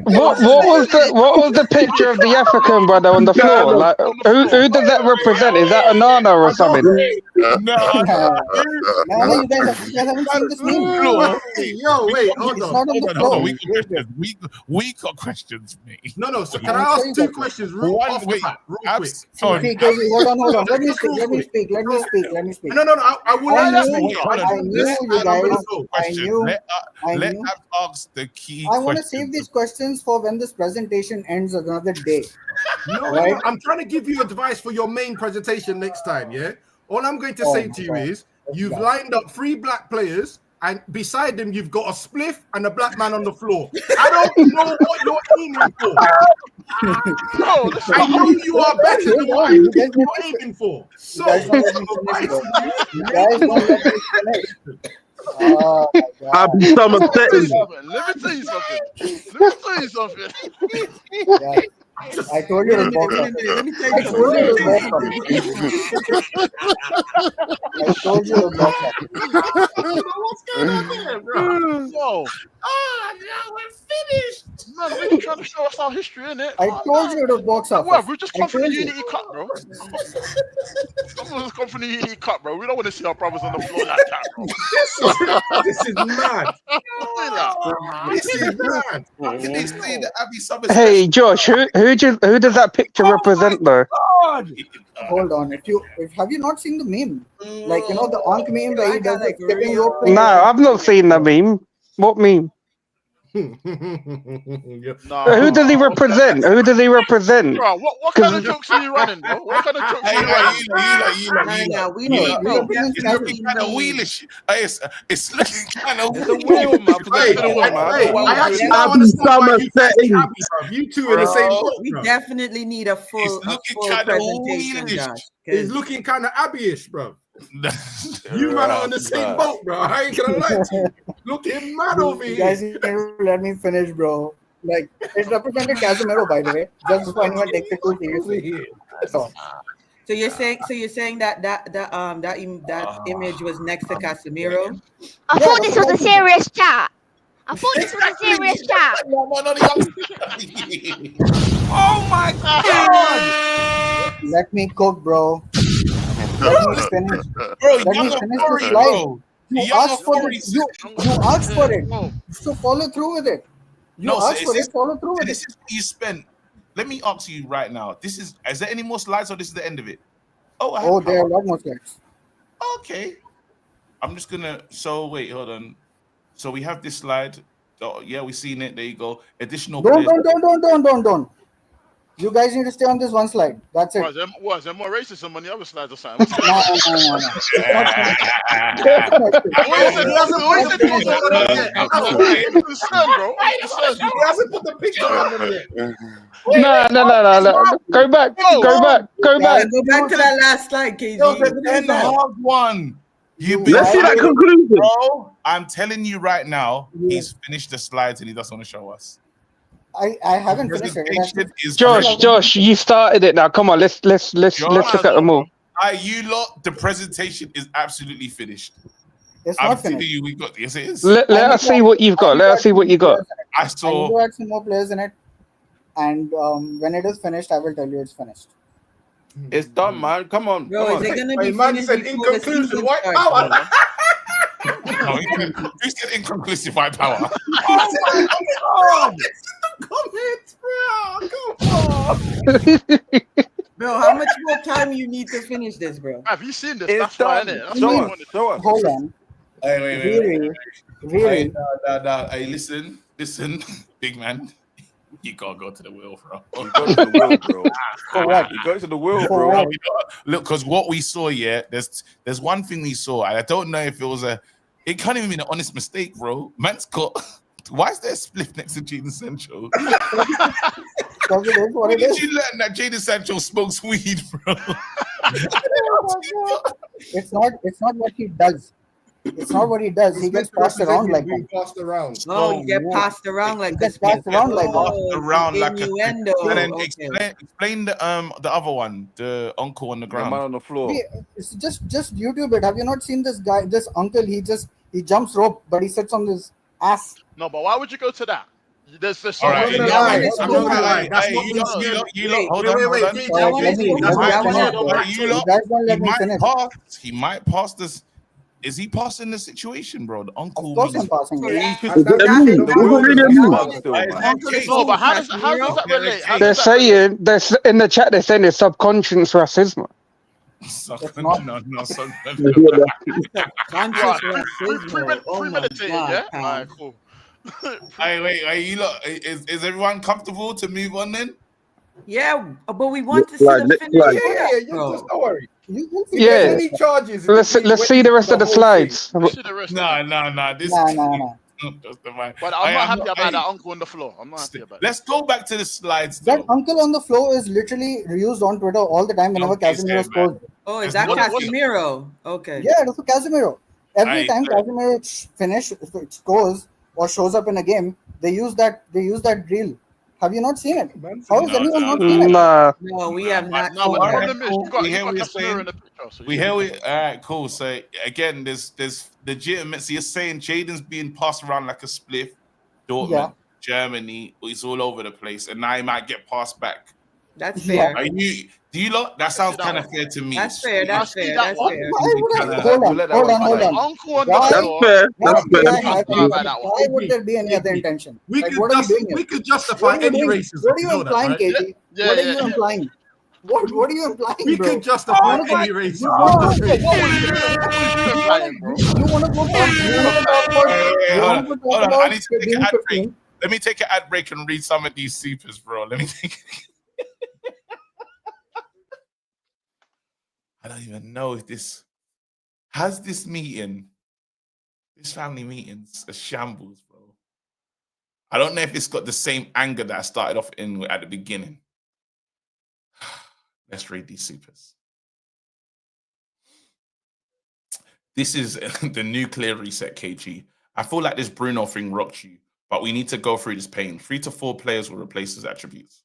What was the picture of the African brother on the floor? Like who does that represent? Is that Anana or something? No, you guys haven't seen this meme. Wait, hold It's on. not on the floor. We got questions, me. No. So can I ask two questions real off the bat, real quick? Hold on. Let me speak. No. I will let you speak. I knew you guys. Let us ask the key I want to save these questions for when this presentation ends another day. No, I'm trying to give you advice for your main presentation next time, yeah? All I'm going to say to you is you've lined up 3 black players and beside them you've got a spliff and a black man on the floor. I don't know what you're aiming for. I know you are better than what you're aiming for. So, Guys, don't let me finish. I'll be some upsetting. Let me tell you something. Yeah. I told you to box up. I told you to box up. I told you to box up. What's going on there, bro? Yo. Now we're finished. Man, we're trying to show us our history, innit? I told you to box up. Well, we just come from the Unity Cup, bro. Someone's come from the Unity Cup, bro. We don't want to see our brothers on the floor like that, bro. This is mad. This is mad. Can they say that Abby Summers? Hey Josh, who does that picture represent though? Hold on. Have you not seen the meme? Like the Ankh meme where he does the skipping rope thing? No, I've not seen the meme. What meme? Who does he represent? Who does he represent? Bro, what kind of jokes are you running, bro? What kind of jokes are you running? We know. It's looking kind of wheelish. It's looking kind of It's a wheel, man. I actually don't understand why you guys are happy, bro. You two in the same boat. We definitely need a full presentation, Josh. It's looking kind of Abbey-ish, bro. You man are on the same boat, bro. I ain't gonna lie to you. Looking mad over You here. guys need to let me finish, bro. Like, it represented Casemiro, by the way. Just before anyone takes it too seriously. That's all. So you're saying that image was next to Casemiro? I thought this was a serious chat. Oh my God! Let me cook, bro. Let me finish. Bro, Let me finish the slide. You asked for it. You asked for it. So follow through with it. You asked for it. Follow through with it. This is what you spent. Let me ask you right now. Is there any more slides or this is the end of it? Oh, there are a lot more slides. Okay. I'm just gonna. So wait, hold on. So we have this slide. Oh yeah, we've seen it. There you go. Additional. Don't. You guys need to stay on this one slide. That's it. Was there more racism on the other slides or something? He hasn't put the picture on there yet. No. Go back. Go back to that last slide, KG. The hard one. Let's see that conclusion. Bro, I'm telling you right now, he's finished the slides and he doesn't want to show us. I haven't finished it. Josh, you started it now. Come on, let's look at them all. You lot, the presentation is absolutely finished. It's I'm not telling finished. you, we got this. It is. Let us see what you've got. Let us see what you got. I saw. I need to add some more players in it, and when it is finished, I will tell you it's finished. It's done, man. Come on. Bro, is it gonna be Man finished said before in the conclusion, season white starts, power. bro? No, who said inconclusive white power? Oh my God! Comments, bro. Come on. Bro, how much more time you need to finish this, bro? Have you seen this? It's That's right, done. innit? Show us. Hold on. Hey, Really? no. Hey, listen, big man. You gotta go to the wheel, bro. You go to the wheel, bro. For what? You go to the wheel, For bro. what? Look, because what we saw, there's one thing we saw, and I don't know if it can't even be an honest mistake, bro. Man's got. Why is there a split next to Jadon Sancho? When did you learn that Jadon Sancho smokes weed, bro? It's not what he does. It's not what he does. He gets passed around like that. Passed around. Oh, you get passed around like Gets passed around like that. Passed around like a. Innuendo. And then Okay. explain the other one, the uncle on the The ground. man on the floor. It's just YouTube it. Have you not seen this guy, this uncle? He jumps rope, but he sits on his ass. No, but why would you go to that? There's so All right, much. I'm not gonna lie. That's what you we lot, did. hold on. You guys don't let me finish. He might pass this. Is he passing the situation, bro? The uncle. Of course I'm passing. No, but how does that relate? How They're does that relate? saying in the chat. They're saying it's subconscious racism. Premeditated, yeah? Alright, cool. Hey, wait, you lot, is everyone comfortable to move on then? Yeah, but we want to see the finish. Just don't worry. Yeah. Any charges? Let's see the rest of the slides. No. This No. But I'm not happy about that uncle on the floor. I'm not happy about that. Let's go back to the slides. That uncle on the floor is literally used on Twitter all the time whenever Casemiro scores. Oh, is that Casemiro? Okay. Yeah, that's for Casemiro. Every time Right. Casemiro scores or shows up in a game, they use that drill. Have you not seen it? How has anyone not seen it? No, we have not. No, but the problem is you got Casemiro in the picture. So All right, cool. So again, there's legitimacy. You're saying Jadon's being passed around like a spliff. Dortmund, Germany, it's all over the place, and now he might get passed back. That's fair. Do you lot? That sounds kind of fair to me. That's fair. That's fair. That's fair. Hold on. Uncle on the floor. Why would there be any other intention? We could justify any racism. What are you implying, KG? What are you implying? What are you implying, We bro? could justify any racism. You want to go on. Hold on. I need to take an ad break. Let me take an ad break and read some of these supers, bro. Let me take. I don't even know if this has this meeting. This family meeting's a shambles, bro. I don't know if it's got the same anger that I started off in at the beginning. Let's read these supers. This is the nuclear reset, KG. I feel like this Bruno thing rocked you, but we need to go through this pain. 3 to 4 players will replace his attributes.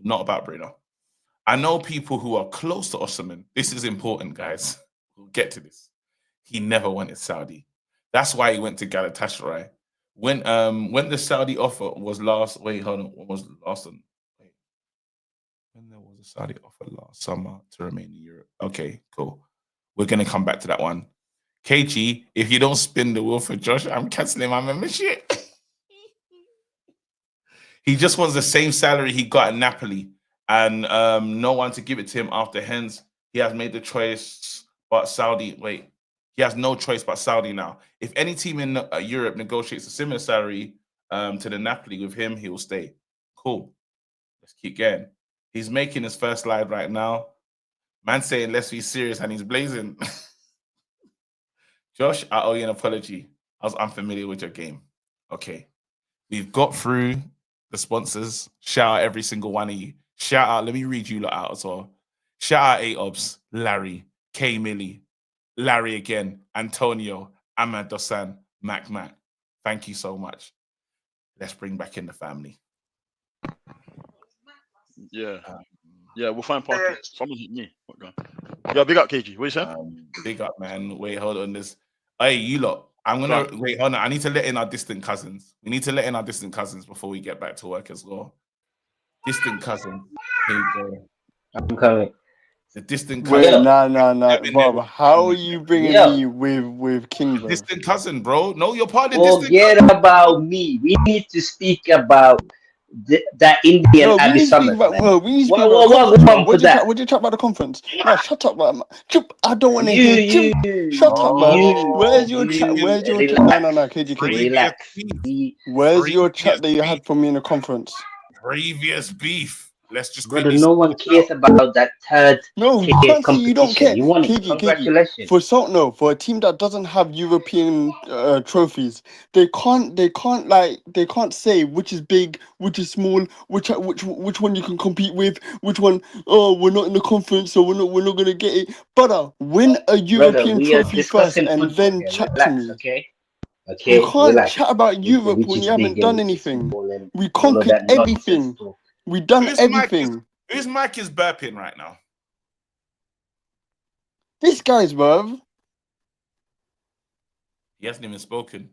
Not about Bruno. I know people who are close to Osman. This is important, guys. We'll get to this. He never wanted Saudi. That's why he went to Galatasaray. When the Saudi offer was last, wait, hold on, what was the last one? Wait. When there was a Saudi offer last summer to remain in Europe. Okay, cool. We're gonna come back to that one. KG, if you don't spin the wheel for Josh, I'm canceling my membership. He just wants the same salary he got at Napoli, and no one to give it to him after. Hence, he has made the choice, but Saudi. Wait, he has no choice but Saudi now. If any team in Europe negotiates a similar salary to the Napoli with him, he will stay. Cool. Let's keep going. He's making his first slide right now. Man saying, let's be serious, and he's blazing. Josh, I owe you an apology. I was unfamiliar with your game. Okay. We've got through the sponsors. Shout out every single one of you. Shout out, let me read you lot out as well. Shout out A-Obs, Larry, K Millie, Larry again, Antonio, Ahmad Dosan, Mac. Thank you so much. Let's bring back in the family. Yeah. Yeah, we'll find parking. Someone hit me. Yeah, big up, KG. What you saying? Big up, man. Wait, hold on. Hey, you lot. I'm gonna wait. Hold on. I need to let in our distant cousins. We need to let in our distant cousins before we get back to work as well. Distant cousin. Here you go. I'm coming. The distant cousin. cousin. Wait, nah, Bob. How are you bringing me with King, bro? Distant cousin, bro. No, you're part of the distant Forget about me. We need to speak about that Indian no, Abbey Summit. What did you chat about the conference? No, shut up, man. I don't want to hear. Shut up, man. Where's your chat? Where's your chat? No, KG. Relax. Where's your chat that you had for me in the conference? Previous beef. Let's just brother. No one cares about that third. No, you can't see you don't care. You won it. KG, Congratulations. For a team that doesn't have European trophies, they can't say which is big, which is small, which one you can compete with, which one. Oh, we're not in the conference, so we're not gonna get it. But win a European trophy first, and then chat to me. Okay. You can't chat about Europe when you haven't done anything. We conquered everything. We done everything. Whose mic is burping right now? This guy's, bruv. He hasn't even spoken.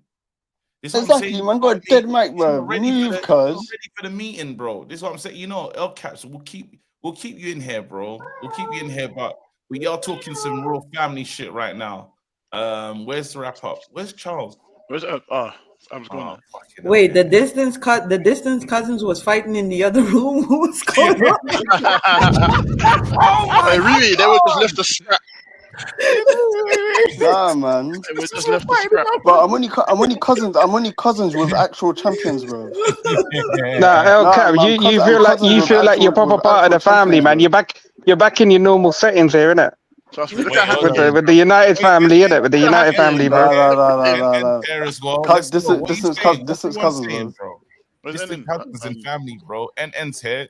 Exactly, man. Got a dead mic, bro. Move, cuz. Ready for the meeting, bro. This is what I'm saying. You know, El Caps, we'll keep you in here, bro. We'll keep you in here, but we are talking some real family shit right now. Where's the wrap up? Where's Charles? Where's I was going. Wait, the distance cousins was fighting in the other room. What's going on? Hey, really? They were just left the scrap. Nah, man. They were just left the scrap. But I'm only cousins with actual champions, bro. Nah, Cap, you feel like you're proper part of the family, man. You're back in your normal settings here, innit? With the United family, innit? With the United family, bro. Distance cousins, bro. Distant cousins and family, bro. And ends here.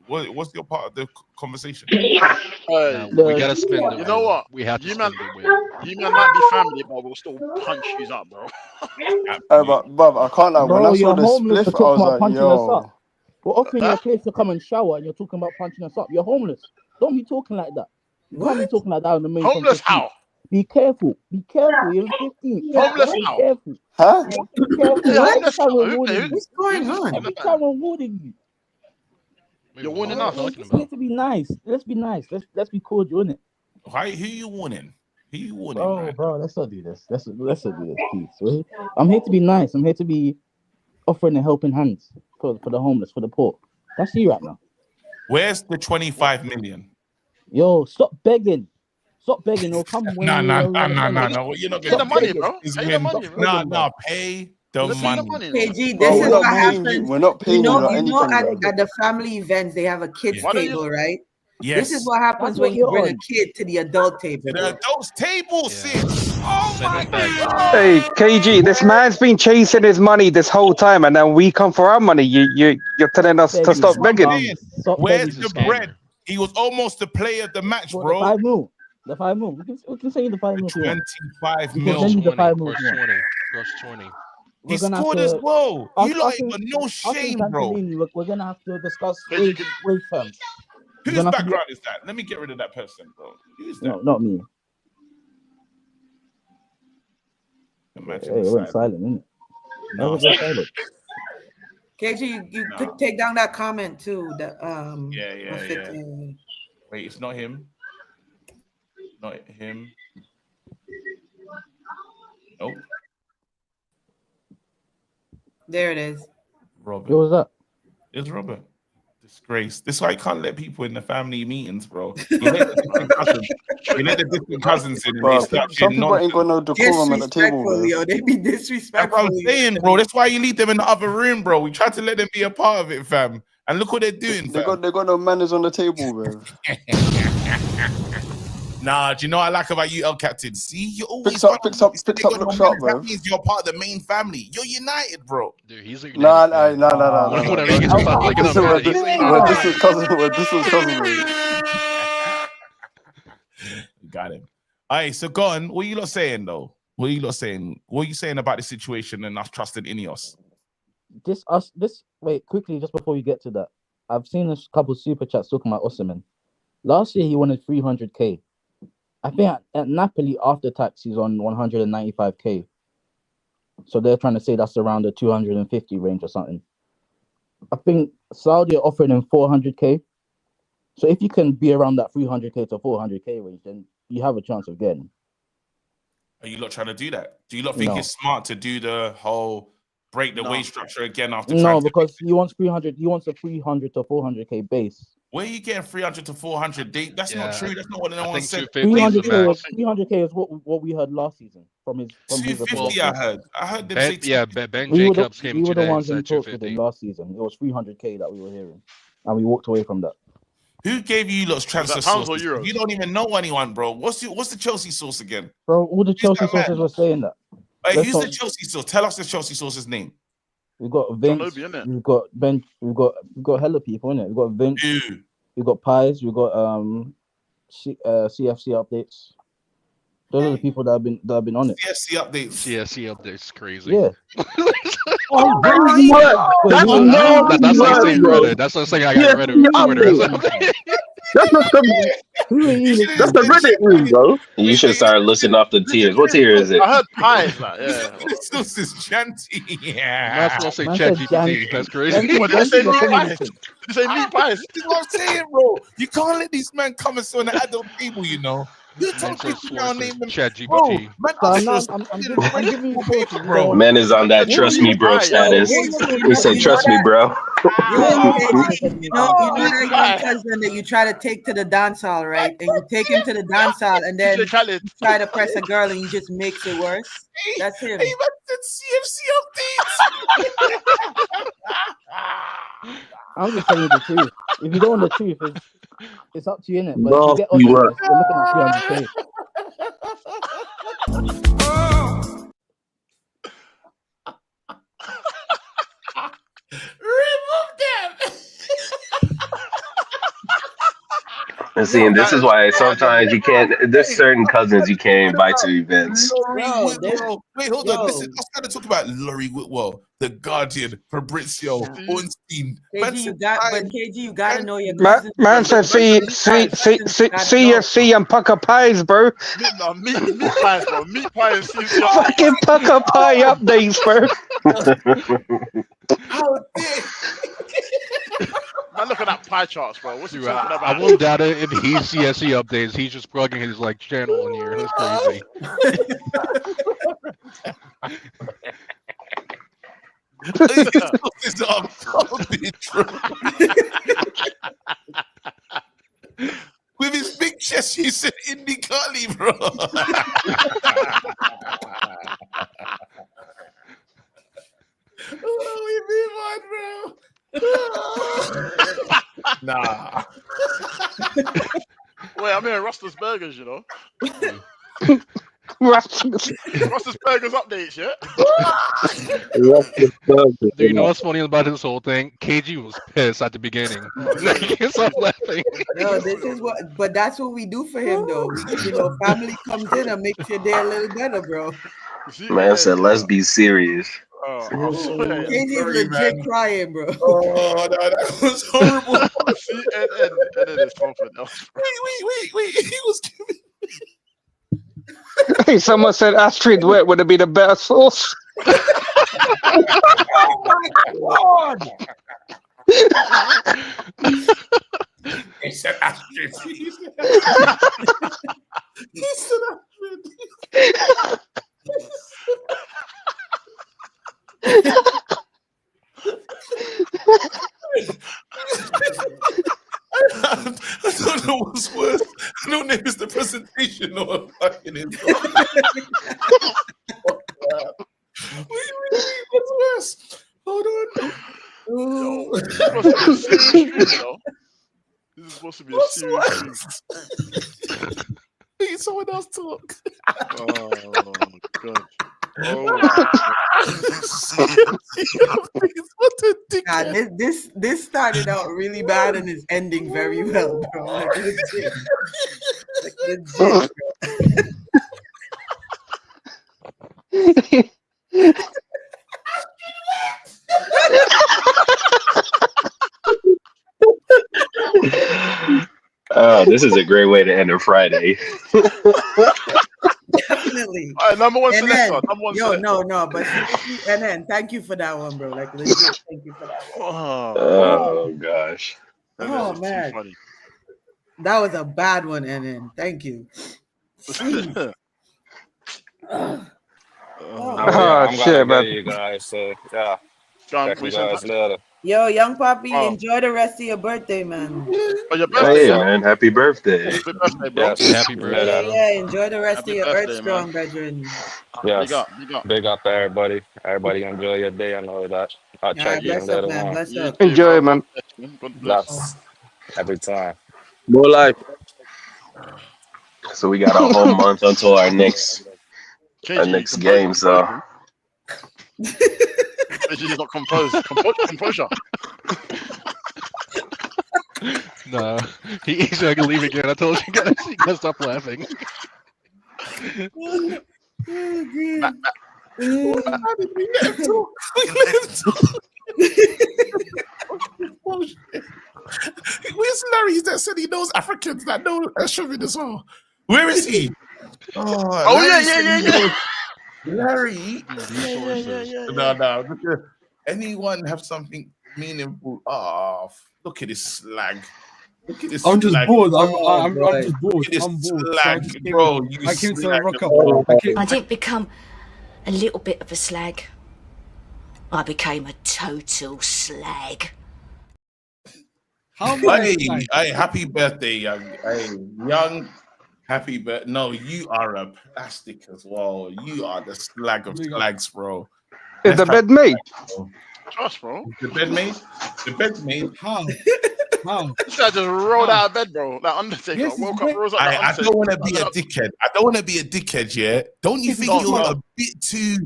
What's your part of the conversation? We gotta spend the You know what? We have to you spend man, the win. You man might be family, but we'll still punch you up, bro. But I can't lie. When I saw the spliff, I was like, yo. We're offering you a place to come and shower, and you're talking about punching us up. You're homeless. Don't be talking like that. You can't be talking like that on the main. Homeless how? Be careful. Be careful. You're 15. Homeless be how? Careful. Huh? Be careful. Homeless how? What's going on? Every time I'm warning you. You're warning us. Let's be nice. Let's be nice. Let's be cordial, innit? Who you warning? Who you warning? Oh, bro, let's not do this. Let's not do this, please. So, I'm here to be nice. I'm here to be offering a helping hand for the homeless, for the poor. That's you right now. Where's the 25 million? Yo, stop begging. Stop begging. It'll come when No. you. You're not Pay the gonna money, do bro. is Pay the when. money, bro. No. Pay the Let's pay the money. money. KG, Bro, this we're is not what paying you. happens. We're not You paying you know, not anything, bro. at the family events, they have a kids Yeah. Why don't you? table, right? Yes. This is what happens That's when what you you're bring a on. kid to the adult table, The bro. adults table, Yeah. sis. Oh Send my them back, bro. God. Hey, KG, this man's been chasing his money this whole time, and then we come for our money. You're telling us to This stop is what I'm begging. saying. Stop Where's He's a the begging. bread? scammer. He was almost the player of the match, Bro, the bro. 5 mil. The 5 mil. We can send you the 5 mil if you want. 25 We can mil. send you the 20. 5 mil if Cost you want. 20. Cost 20. We're He gonna have scored as to. well. You lot Us ain't and got no us and shame, bro. Cantellini, we're gonna have to discuss KG, wage terms. We're Whose gonna have to be. background is that? Let me get rid of that person, bro. Who's that? No, not me. Imagine Hey, the it went silence. silent, didn't it? Why No, was it silent? KG, you No. could take down that comment too. That Yeah. what's it, Wait, it's not him. Not him. Nope. there it is. Robert. What was that? It's Robert. Disgrace. This is why you can't let people in the family meetings, bro. You let the different cousins in and Bro, they start some getting people ain't got nonsense. no decorum at the table, Disrespectful, bro. yo. They be That's what disrespectful. I'm saying, bro. That's why you leave them in the other room, bro. We try to let them be a part of it, fam. And look what they're doing, They fam. got no manners on the table, bro. Nah, do you know what I like about you, El Captain? See, you always Picks up, look sharp, That bro. means you're part of the main family. You're united, bro. Dude, he's a United Nah, fan. Whenever he gets like in a bet, he's a United This fan. is cousin. This is cousin, bro. Got him. All right, so go on. What are you lot saying, though? What are you lot saying? What are you saying about the situation and us trusting Ineos? Wait, quickly, just before we get to that, I've seen a couple super chats talking about Osimhen. Last year he wanted 300k. I think at Napoli after tax he's on 195k. So they're trying to say that's around the 250 range or something. I think Saudi are offering him 400k. So if you can be around that 300k to 400k range, then you have a chance of getting him. Are you lot trying to do that? Do you lot think No. it's smart to do the whole break the wage structure again after No, trying to... because he wants 300. He wants a 300 to 400k base. Where are you getting 300 to 400? That's not true. That's not what no one said. 300k is what we heard last season from his 250, I heard. I heard them say Ben we were Jacobs came the today and ones in said talks with 250. him last season. It was 300k that we were hearing, and we walked away from that. Who gave you lot's transfer pounds or sources? euros? You don't even know anyone, bro. What's the Chelsea source again? Bro, all the Chelsea that man? sources were saying that. Hey, Let's who's not- the Chelsea source? Tell us the Chelsea source's name. We've got Vince. We've got Ben. We've got hella people in it. We've got Vince. We've got Pies. We've got CFC updates. Those are the people that have been on it. CFC updates. CFC updates, crazy. Yeah. Oh, that's That's nasty like word, saying bro. Reddit. That's like saying I got Reddit on Twitter or something. That's not some. That's the Reddit room, bro. You should start listing off the tiers. What tier is it? I heard pies, like, yeah. This is Chanty. You're Yeah. not supposed to say Man chat said GPT. That's crazy. What did they say? Meat pies? Did they say meat pies? This is what I'm saying, bro. You can't let these men come and sit on the adult table, you know. You Man talk said people now, name sources, them. chat Bro, GPT. man, So I'm giving you sources, bro. Man is on that trust me, bro status. He said, "Trust me, bro." You know that young cousin that you try to take to the dance hall, right? And you take him to the dance hall, and then you try to press a girl, and he just makes it worse. That's him. Hey, man, CFC updates. I'm just telling you the truth. If you don't want the truth, it's up to you, innit? But if you get Nasty Osimhen, word. you're looking at 300k. Remove them. And see, and this is why sometimes you can't. There's certain cousins you can't invite to events. Laurie Whitwell. Wait, hold on. Listen, I was going to talk about Laurie Whitwell, The Guardian, Fabrizio, Ornstein. KG, you gotta know your Man, cousins. man said CFC and Pucker Pies, bro. No, meat pies, bro. Meat pie and CFC. Fucking Pucker Pie updates, bro. How dare Man, look at that pie charts, bro. What's he Dude, talking I about? won't doubt it if he's CSC updates. He's just plugging his like channel in here. That's crazy. This is all garbage, bro. With his big chest, he said indie can't leave, bro. Oh, we be mad, bro. Nah. Wait, I'm hearing Rusta's Burgers, you know. Rusta's Burgers updates, yeah. Do you know what's funny about this whole thing? KG was pissed at the beginning. He can't stop laughing. No, this is what, but that's what we do for him, though. You know, family comes in and makes your day a little better, bro. Man said, let's be serious. KG is legit crying, bro. Oh, no, that was horrible. See, and it is something else. Wait. He was giving. Hey, someone said Astrid Wet would have been a better sauce. Oh my God! He said Astrid. He said Astrid. I don't know what's worse. I don't know if it's the presentation or fucking it. What's worse? Hold on. This is supposed to be a serious stream. Need someone else talk. Oh God. Oh, what a dickhead. This started out really bad and is ending very well, bro. Like, legit. Bro. Oh, this is a great way to end a Friday. Definitely. All right, number one And selector. then, Number one yo, selector. no, but seriously, and then thank you for that one, bro. Like legit, thank you for that one. Oh gosh. Oh man, that was a bad one, NN. Thank you. I'm shit, gonna man. get you guys. So yeah, John, check you guys later. Yo, young Poppy, enjoy the rest of your birthday, man. Oh, your Hey man, happy birthday. Happy birthday, bro. Yes. Happy birthday. Yeah, enjoy the rest Happy of your birthday, Earth Strong, brethren. Yes. Big up. Big up to everybody. Everybody enjoy your day and all that. I'll check you Bless later up, man. on. Bless up. Enjoy, man. God bless. That's every time. More life. So we got a whole month until our next game. So KG's not composed. Composure. No, he's not gonna leave again. I told you guys, you gotta stop laughing. How did we let him talk? We let him talk. Where's Larry that said he knows Africans that know Chauvin as well? Where is he? Oh, yeah. Larry. Yeah. No. Anyone have something meaningful? Oh, look at this slag. Look at this. I'm just slag. bored. I'm boy. just bored. Look at this I'm bored. slag, So bro. I came to rock up. I didn't become a little bit of a slag. I became a total slag. How Hey, happy birthday, young. Happy birthday. No, you are a plastic as well. You are the slag of slags, bro. Is the bed made? Trust, bro. The bed made? The bed's made. How? This guy just rolled out of bed, bro. Like Undertaker. Yes, Woke up, rose up. Like I Undertaker. don't want to be a dickhead. Yeah. Don't you think you're a bit too?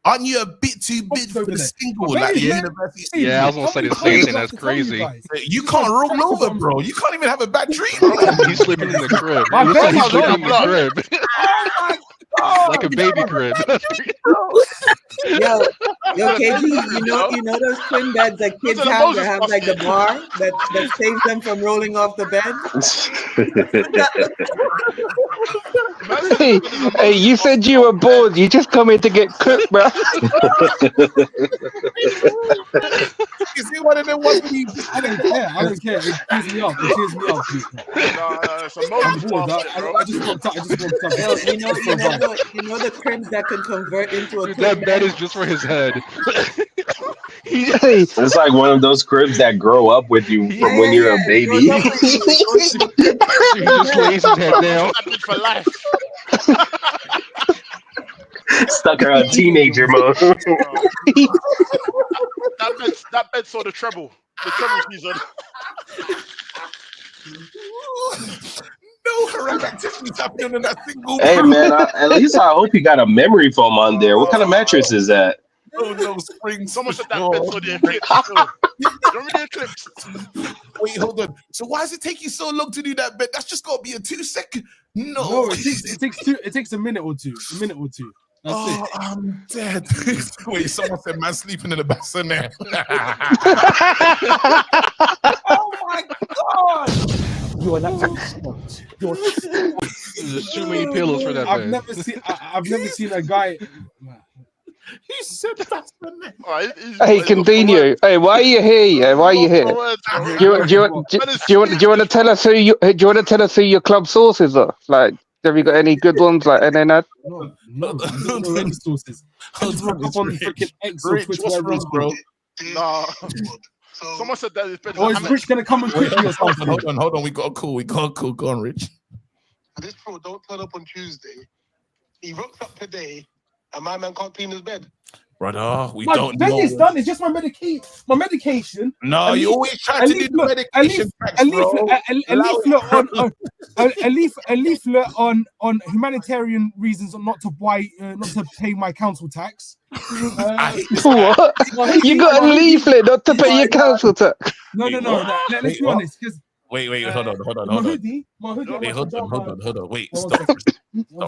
Aren't you a bit too big for the single? Like the university. Yeah, I was gonna say the same thing. That's crazy. You can't roll over, bro. You can't even have a bad dream, bro. He's sleeping in the crib. My It looks like bad, he's sleeping in my the bad. crib. Oh my God. Like a baby crib. Yo, KG, you know those twin beds that kids Listen to have Moses that have like the bar that saves them from rolling off the bed? Hey, you said you were bored. You just come in to get cooked, bro. Is he one of them ones where you I don't care. It cheers me up. So Moses I just want to. Yo, you know the cribs that can convert into a twin That bed? bed is just for his head. It's like one of those cribs that grow up with you from when you're a baby. He just lays his head down. For life. Stuck around teenager mode. that bed saw the treble season. No horrendous activities happening in that single. Hey man, at least I hope you got a memory foam on there. What kind of mattress is that? Oh no, spring. Someone said that bed saw the eclipse. Remember the eclipse? Wait, hold on. So why does it take you so long to do that bed? That's just gotta be a 2-second. No, it takes a minute or two. That's it. I'm dead. Wait, someone said man sleeping in the bassinet. Oh my god! You are not. There's too many pillows for that bed. I've never seen a guy. He said bassinet. Hey, continue. Hey, why are you here? Yeah, why are you here? Do you want to tell us who your club sources are? Like, have you got any good ones? Like, and then that. No, I don't know any sources. I just look up on freaking X or Twitter, what's wrong, bro? No. Someone said that it's better. Or is Rich gonna come and quick me or something? Hold on. We got a call. Go on, Rich. This pro don't turn up on Tuesday. He rocks up today, and my man can't clean his bed. Brother, we My don't bed know. is done. It's just my medication. No, you always try to do the medication facts, bro. A leaflet on humanitarian reasons not to pay my council tax. What? You got a leaflet not to pay your council tax? No. Let's be honest. Wait, hold on. My hoodie. Wait, hold on. Wait, stop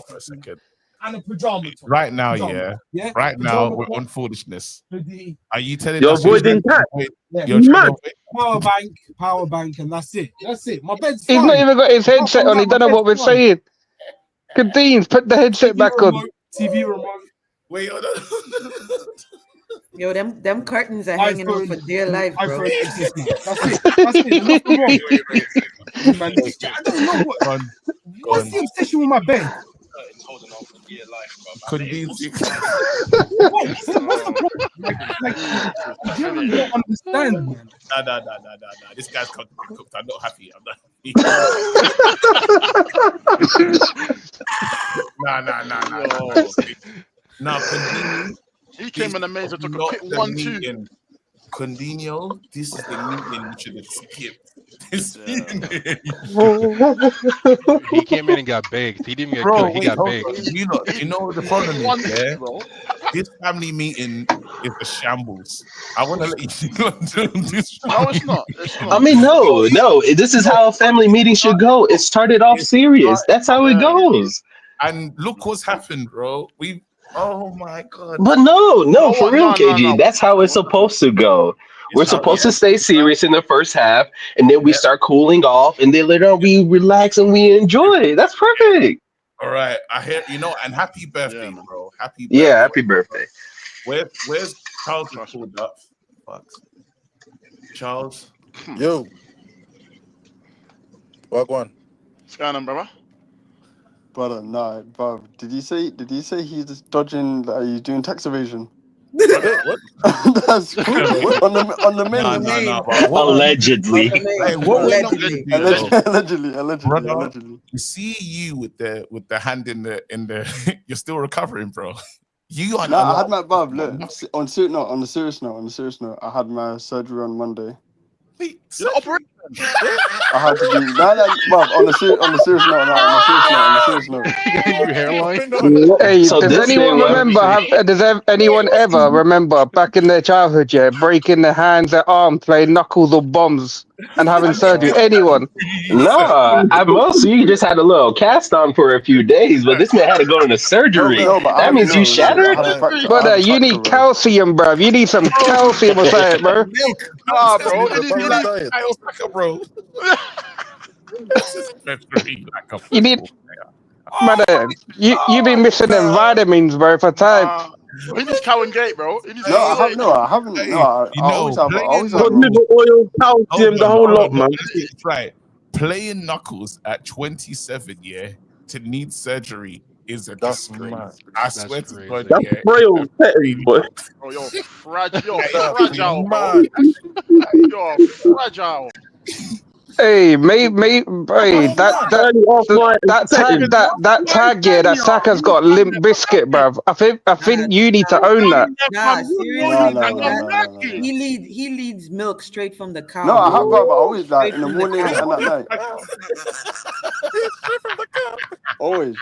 for a second. And a pajama top. Right now, pajama. yeah. Right now, we're on foolishness. Hoodie. Are you telling You're us avoiding tax? You're mad. Power bank, and that's it. My bed's He's fine. not even got his headset on. He don't know what we're saying. Kadeem, put the headset back on. TV remote. Wait, hold on. Yo, them curtains are hanging on for dear life, bro. That's it. Man, I don't know what's the obsession with my bed. Convincing. What's the problem? Like, I genuinely don't understand, man. Nah. This guy's cooked. I'm not happy. Nah. Condino. He came in the maze and took a quick 1-2. Condino, this is the meeting you should have skipped. He came in and got baked. He didn't get Bro, cooked. He got baked. You know what the problem is, yeah? This family meeting is a shambles. I want to let you know this. No, it's not. I mean, no. This is how a family meeting should go. It started off serious. That's how it goes. And look what's happened, bro. Oh my god. But no, for real, KG. No. That's how it's supposed to go. We're supposed to stay serious in the first half, and then we start cooling off, and then later on we relax and we enjoy. That's perfect. All right, I hear and happy birthday, bro. Happy birthday. Yeah, happy birthday. Where's Charles pulled up? Fuck. Charles. Yo. What one? What's going on, brother? Brother, nah, bro. Did you say he's dodging? He's doing tax evasion? What? That's on the main. Allegedly. Allegedly. You see you with the hand in the. You're still recovering, bro. You are. No, I had my Bob. Look, on the serious note, I had my surgery on Monday. Wait, operation? I had to do Bob, on the serious note. Your hairline. Hey, does anyone ever remember back in their childhood, breaking their hands, their arms, playing knuckles or bombs and having surgery? Anyone? No, at most you just had a little cast on for a few days, but this man had to go into surgery. That means you shattered. Brother, you need calcium, bro. You need some calcium or something, bro. Nah, bro. Bro. You need, brother. You be missing them vitamins, bro, for time. He needs Cow and Gate, bro. I haven't. I always have. Liver oil, calcium, the whole lot, man. Right. Playing knuckles at 27, to need surgery is a That's disgrace. mad. I That's swear to crazy. God, That's yeah. frail settings, boy. Oh, you're fragile, That's fragile, bro. mad. You're fragile. Hey, that tag, yeah, that Saka's got limp biscuit, bruv. I think you need to own that. Nah, seriously, Nah. bro. He leads milk straight from the cow. No, I have, bro. but always like Straight in the from morning cow. and at night. Always.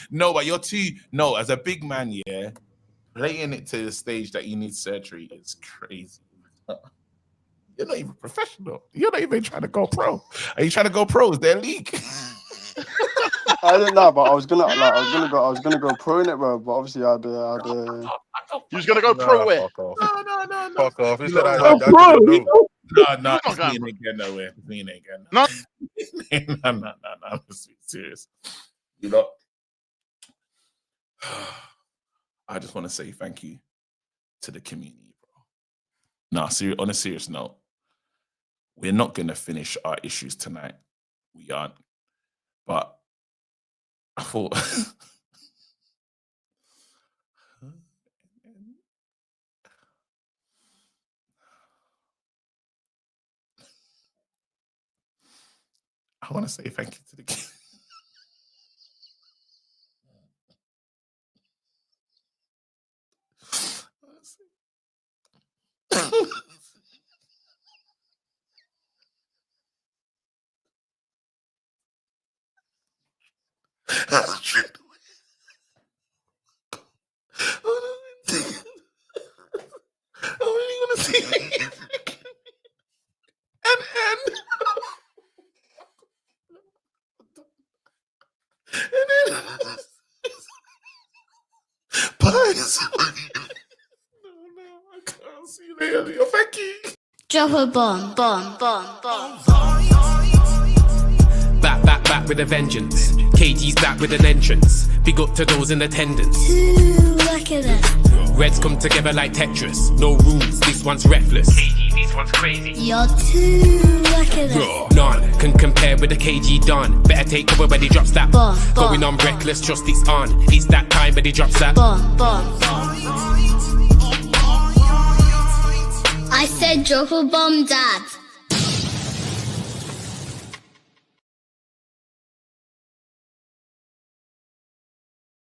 No, but you're too. No, as a big man, yeah, playing it to the stage that you need surgery is crazy. You're not even professional. You're not even trying to go pro. Are you trying to go pro? Is there a league? I didn't know, but I was gonna go pro in it, bro. But obviously, I had He was gonna go pro where? Fuck off. No. Fuck off. He You said lot- I didn't know. No, He's not going me ain't getting nowhere. Me ain't getting No. no. I'm just being serious. You know, I just want to say thank you to the community, bro. No, on a serious note, we're not gonna finish our issues tonight. We aren't. But I thought I want to say thank you to the kids. I really want to see and then Pies. No, I can't see you later. Thank you. Drop a bomb. Back with a vengeance. KG's back with an entrance. Big up to those in attendance. Ooh, look at that. Reds come together like Tetris. No rules, this one's reckless. KG, this one's crazy. You're too look at that. None can compare with the KG Don. Better take cover when he drops that. Going on reckless, trust it's on. It's that time when he drops that. I said drop a bomb, Dad.